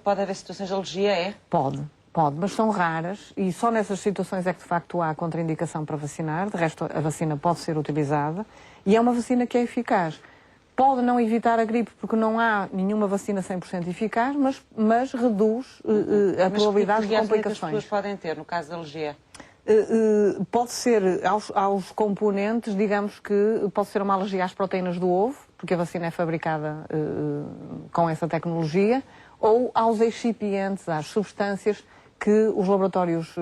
Pode haver situações de alergia, Pode, mas são raras e só nessas situações é que de facto há contraindicação para vacinar. De resto, a vacina pode ser utilizada e é uma vacina que é eficaz. Pode não evitar a gripe porque não há nenhuma vacina 100% eficaz, mas reduz a probabilidade de complicações. Que as pessoas podem ter no caso da alergia? Pode ser aos componentes, digamos que pode ser uma alergia às proteínas do ovo, porque a vacina é fabricada com essa tecnologia, ou aos excipientes, às substâncias que os laboratórios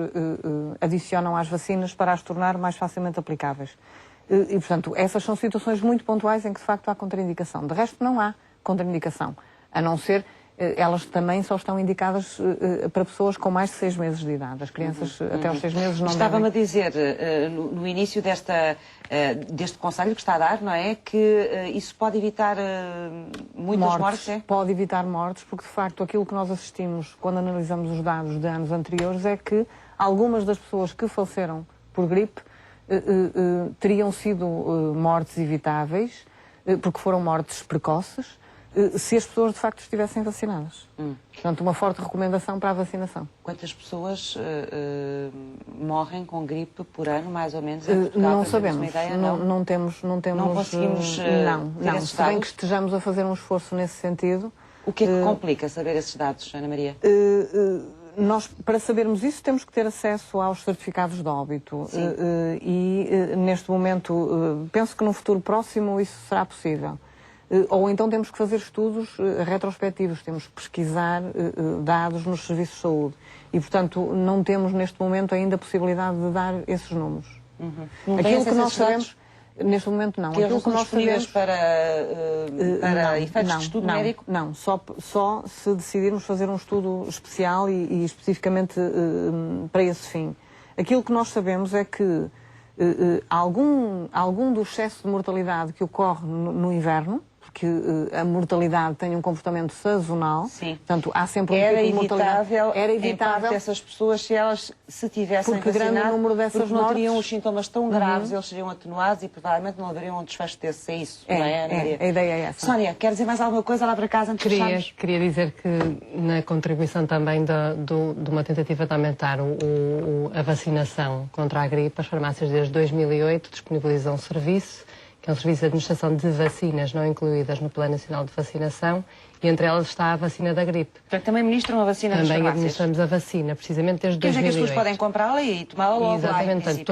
adicionam às vacinas para as tornar mais facilmente aplicáveis. E, portanto, essas são situações muito pontuais em que, de facto, há contraindicação. De resto, não há contraindicação, a não ser... Elas também só estão indicadas para pessoas com mais de 6 meses de idade. As crianças até aos 6 meses não Estava-me a dizer, no início deste conselho que está a dar, não é? Que isso pode evitar muitas mortes, é? Pode evitar mortes, porque, de facto, aquilo que nós assistimos quando analisamos os dados de anos anteriores é que algumas das pessoas que faleceram por gripe teriam sido mortes evitáveis, porque foram mortes precoces, se as pessoas de facto estivessem vacinadas. Portanto, uma forte recomendação para a vacinação. Quantas pessoas morrem com gripe por ano, mais ou menos, em Portugal? Não sabemos. Uma ideia, não temos. Não conseguimos não. Se bem que estejamos a fazer um esforço nesse sentido. O que é que complica saber esses dados, Ana Maria? Nós, para sabermos isso, temos que ter acesso aos certificados de óbito. E, neste momento, penso que no futuro próximo isso será possível. Ou então temos que fazer estudos retrospectivos, temos que pesquisar dados nos serviços de saúde. E, portanto, não temos neste momento ainda a possibilidade de dar esses números. Aquilo que nós sabemos, neste momento não. Aquilo que nós sabemos para efeitos de estudo médico? Não, só se decidirmos fazer um estudo especial e especificamente para esse fim. Aquilo que nós sabemos é que algum do excesso de mortalidade que ocorre no inverno, que a mortalidade tem um comportamento sazonal. Sim. Portanto, há sempre um pico de mortalidade. Era evitável dessas pessoas se elas se tivessem vacinado, grande número dessas porque não teriam os sintomas tão graves, eles seriam atenuados e provavelmente não haveriam um desfecho desse. É isso, não é, Ana Maria? A ideia é essa. Sónia, quer dizer mais alguma coisa lá para casa antes de fecharmos? Queria dizer que na contribuição também de uma tentativa de aumentar a vacinação contra a gripe, as farmácias desde 2008 disponibilizam um serviço que é um serviço de administração de vacinas não incluídas no Plano Nacional de Vacinação, e entre elas está a vacina da gripe. Portanto, também ministram a vacina nas Também farmácias? administramos a vacina, precisamente desde 2008. Quer dizer que as pessoas podem comprá-la e tomá-la logo. Exatamente. E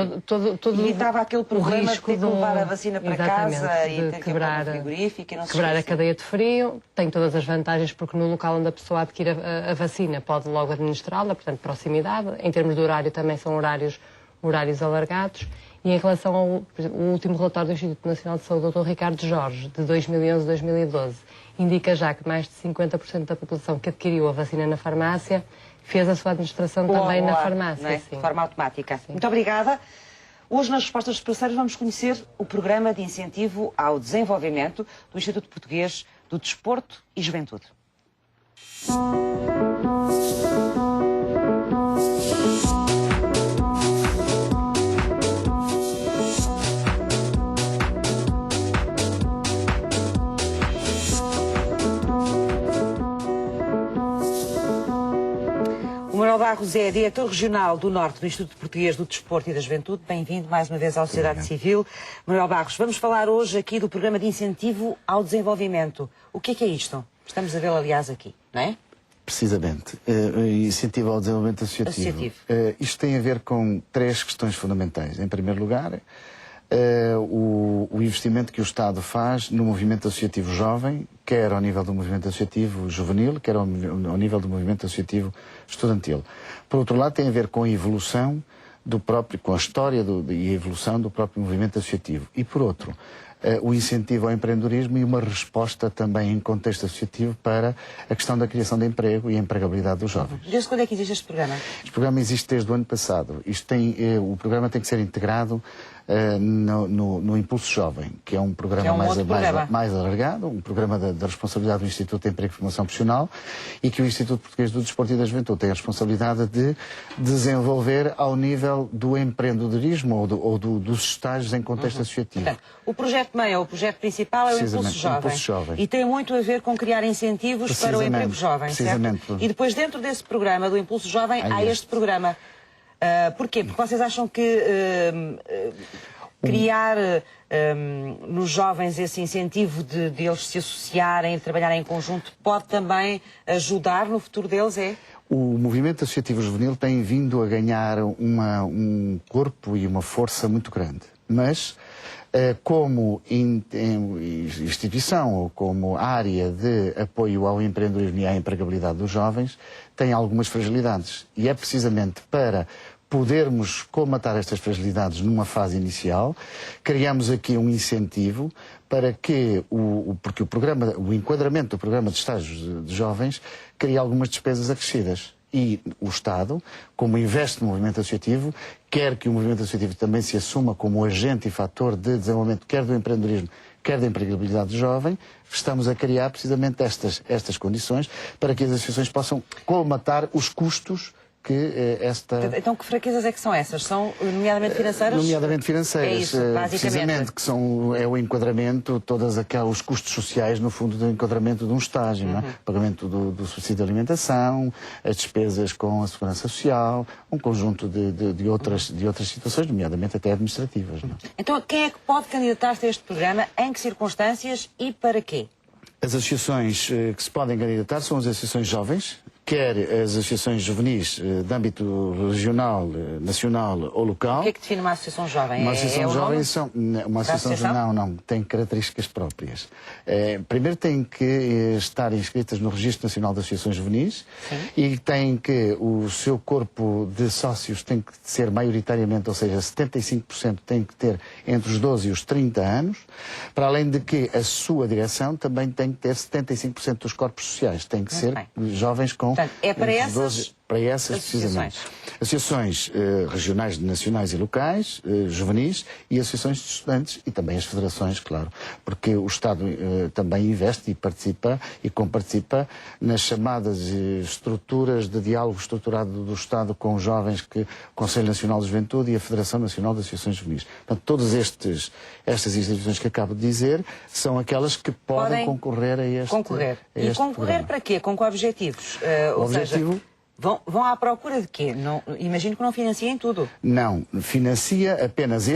evitava aquele problema de ter que levar a vacina para casa e ter que quebrar, ir para o frigorífico e não se quebrar a esqueça. cadeia de frio. Tem todas as vantagens, porque no local onde a pessoa adquire a vacina pode logo administrá-la, portanto, proximidade. Em termos de horário, também são horários alargados. E em relação ao último relatório do Instituto Nacional de Saúde, do Dr. Ricardo Jorge, de 2011-2012, indica já que mais de 50% da população que adquiriu a vacina na farmácia fez a sua administração também na farmácia. Não é? De forma automática. Sim. Muito obrigada. Hoje, nas Respostas dos Parceiros, vamos conhecer o Programa de Incentivo ao Desenvolvimento do Instituto Português do Desporto e Juventude. O Manuel Barros é diretor regional do Norte do Instituto Português do Desporto e da Juventude. Bem-vindo mais uma vez à Sociedade Civil. Manuel Barros, vamos falar hoje aqui do Programa de Incentivo ao Desenvolvimento. O que é isto? Estamos a vê-lo, aliás, aqui, não é? Precisamente. Incentivo ao desenvolvimento associativo. Isto tem a ver com 3 questões fundamentais. Em primeiro lugar, o investimento que o Estado faz no movimento associativo jovem, quer ao nível do movimento associativo juvenil, quer ao nível do movimento associativo estudantil. Por outro lado, tem a ver com a evolução do próprio, com a história e a evolução do próprio movimento associativo. E por outro, o incentivo ao empreendedorismo e uma resposta também em contexto associativo para a questão da criação de emprego e a empregabilidade dos jovens. Desde quando é que existe este programa? Este programa existe desde o ano passado. O programa tem que ser integrado no Impulso Jovem, que é um programa mais alargado, um programa da responsabilidade do Instituto de Emprego e Formação Profissional, e que o Instituto Português do Desporto e da Juventude tem a responsabilidade de desenvolver ao nível do empreendedorismo ou dos estágios em contexto associativo. Portanto, o projeto meio, o projeto principal é o Impulso Jovem. E tem muito a ver com criar incentivos para o emprego jovem, certo? E depois, dentro desse programa do Impulso Jovem, há este programa. Porquê? Porque vocês acham que criar nos jovens esse incentivo de eles se associarem, de trabalharem em conjunto, pode também ajudar no futuro deles, é? O movimento associativo juvenil tem vindo a ganhar um corpo e uma força muito grande. Mas, como instituição ou como área de apoio ao empreendedorismo e à empregabilidade dos jovens, tem algumas fragilidades. E é precisamente para podermos colmatar estas fragilidades numa fase inicial, criamos aqui um incentivo para que porque o enquadramento do programa de estágios de jovens cria algumas despesas acrescidas. E o Estado, como investe no movimento associativo, quer que o movimento associativo também se assuma como agente e fator de desenvolvimento, quer do empreendedorismo, quer da empregabilidade do jovem, estamos a criar precisamente estas condições para que as associações possam colmatar os custos que Então, que fraquezas é que são essas? São nomeadamente financeiras? Nomeadamente financeiras, é isso, precisamente, que é o enquadramento, todos os custos sociais, no fundo, do enquadramento de um estágio, não é? Pagamento do subsídio de alimentação, as despesas com a segurança social, um conjunto de outras situações, nomeadamente até administrativas. Não é? Então, quem é que pode candidatar-se a este programa, em que circunstâncias e para quê? As associações que se podem candidatar são as associações jovens, quer as associações juvenis de âmbito regional, nacional ou local. O que é que define uma associação jovem? Uma associação jovem uma associação não, tem características próprias. Primeiro tem que estar inscritas no Registro Nacional de Associações Juvenis. Sim. E tem que o seu corpo de sócios tem que ser maioritariamente, ou seja, 75% tem que ter entre os 12 e os 30 anos, para além de que a sua direção também tem que ter 75% dos corpos sociais, tem que ser jovens com Portanto, é para essas precisamente. Associações regionais, nacionais e locais, juvenis, e associações de estudantes e também as federações, claro, porque o Estado também investe e participa e comparticipa nas chamadas estruturas de diálogo estruturado do Estado com os jovens, que o Conselho Nacional de Juventude e a Federação Nacional de Associações Juvenis. Portanto, todas estas instituições que acabo de dizer são aquelas que podem concorrer a este programa. Concorrer para quê? Com que objetivos? O objetivo Vão à procura de quê? Não, imagino que não financiem tudo. Não, financia apenas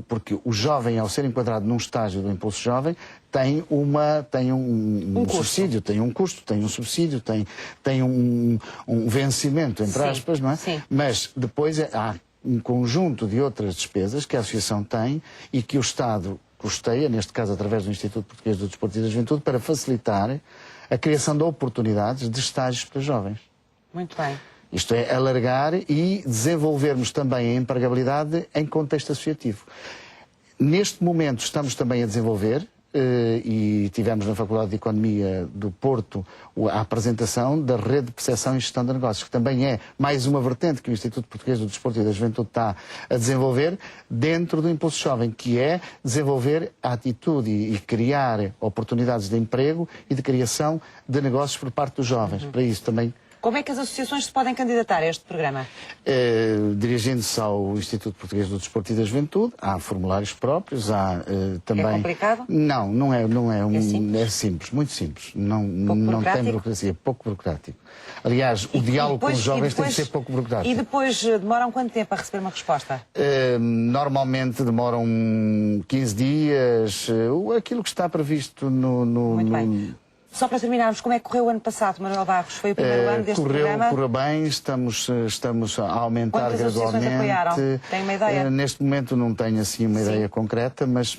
porque o jovem, ao ser enquadrado num estágio do Impulso Jovem, tem um subsídio, tem um custo, tem um subsídio, tem um vencimento, entre aspas, não é? Sim. Mas depois há um conjunto de outras despesas que a Associação tem e que o Estado custeia, neste caso através do Instituto Português do Desporto e da Juventude, para facilitar a criação de oportunidades de estágios para jovens. Muito bem. Isto é, alargar e desenvolvermos também a empregabilidade em contexto associativo. Neste momento estamos também a desenvolver, e tivemos na Faculdade de Economia do Porto a apresentação da Rede de Percepção e Gestão de Negócios, que também é mais uma vertente que o Instituto Português do Desporto e da Juventude está a desenvolver dentro do Impulso Jovem, que é desenvolver a atitude e criar oportunidades de emprego e de criação de negócios por parte dos jovens. Para isso também... Como é que as associações se podem candidatar a este programa? Dirigindo-se ao Instituto Português do Desporto e da Juventude, há formulários próprios, há também... É complicado? Não é simples? É simples, muito simples. Não tem burocracia, pouco burocrático. Aliás, o diálogo com os jovens tem que ser pouco burocrático. E depois demoram quanto tempo a receber uma resposta? Normalmente demoram 15 dias, aquilo que está previsto no... Muito bem. Só para terminarmos, como é que correu o ano passado, Manuel Barros? Foi o primeiro ano deste programa? Correu bem, estamos a aumentar gradualmente. Quantas associações apoiaram? Tem uma ideia? Neste momento não tenho assim uma ideia concreta, mas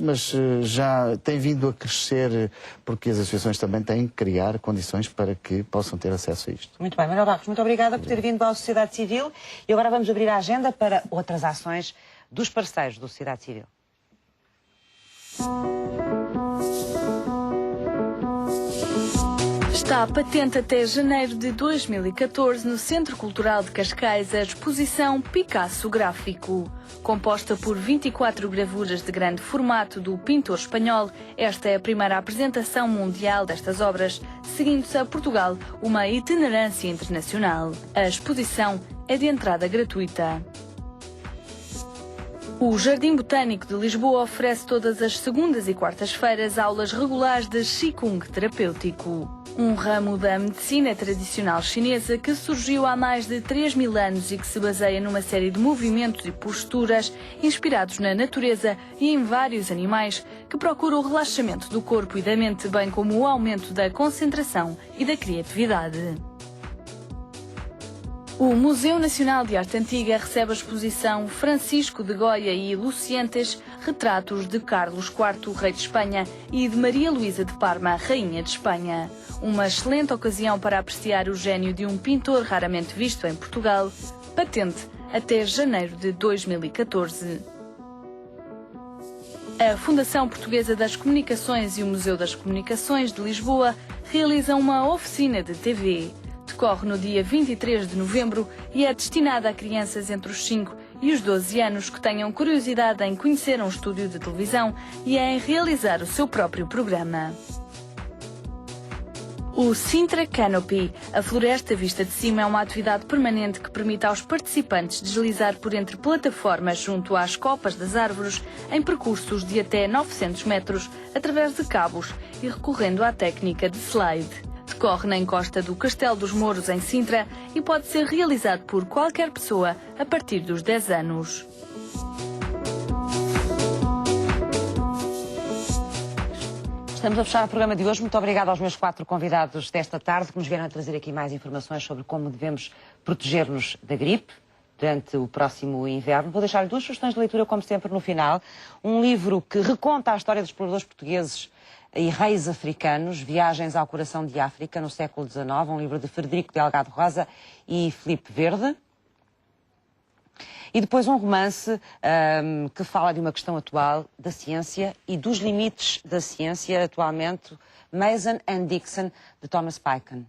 já tem vindo a crescer, porque as associações também têm que criar condições para que possam ter acesso a isto. Muito bem, Manuel Barros, muito obrigada por ter vindo à Sociedade Civil. E agora vamos abrir a agenda para outras ações dos parceiros da Sociedade Civil. Está patente até janeiro de 2014 no Centro Cultural de Cascais a exposição Picasso Gráfico. Composta por 24 gravuras de grande formato do pintor espanhol, esta é a primeira apresentação mundial destas obras, seguindo-se a Portugal uma itinerância internacional. A exposição é de entrada gratuita. O Jardim Botânico de Lisboa oferece todas as segundas e quartas-feiras aulas regulares de Qigong terapêutico. Um ramo da medicina tradicional chinesa que surgiu há mais de 3.000 anos e que se baseia numa série de movimentos e posturas inspirados na natureza e em vários animais que procuram o relaxamento do corpo e da mente, bem como o aumento da concentração e da criatividade. O Museu Nacional de Arte Antiga recebe a exposição Francisco de Goya e Lucientes, retratos de Carlos IV, rei de Espanha, e de Maria Luísa de Parma, rainha de Espanha. Uma excelente ocasião para apreciar o gênio de um pintor raramente visto em Portugal, patente até janeiro de 2014. A Fundação Portuguesa das Comunicações e o Museu das Comunicações de Lisboa realizam uma oficina de TV. Decorre no dia 23 de novembro e é destinada a crianças entre os 5 e os 12 anos que tenham curiosidade em conhecer um estúdio de televisão e em realizar o seu próprio programa. O Sintra Canopy, a floresta vista de cima, é uma atividade permanente que permite aos participantes deslizar por entre plataformas junto às copas das árvores em percursos de até 900 metros através de cabos e recorrendo à técnica de slide. Decorre na encosta do Castelo dos Mouros, em Sintra, e pode ser realizado por qualquer pessoa a partir dos 10 anos. Estamos a fechar o programa de hoje. Muito obrigada aos meus 4 convidados desta tarde que nos vieram a trazer aqui mais informações sobre como devemos proteger-nos da gripe durante o próximo inverno. Vou deixar 2 sugestões de leitura, como sempre, no final. Um livro que reconta a história dos exploradores portugueses e reis africanos, Viagens ao Coração de África, no século XIX, um livro de Frederico Delgado Rosa e Filipe Verde. E depois um romance que fala de uma questão atual da ciência e dos limites da ciência atualmente, Mason and Dixon, de Thomas Pynchon.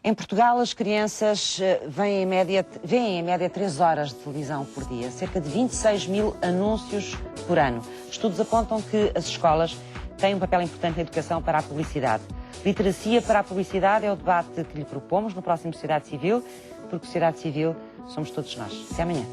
Em Portugal, as crianças veem em média 3 horas de televisão por dia, cerca de 26 mil anúncios por ano. Estudos apontam que as escolas têm um papel importante na educação para a publicidade. Literacia para a publicidade é o debate que lhe propomos no próximo Sociedade Civil, porque Sociedade Civil somos todos nós. Até amanhã.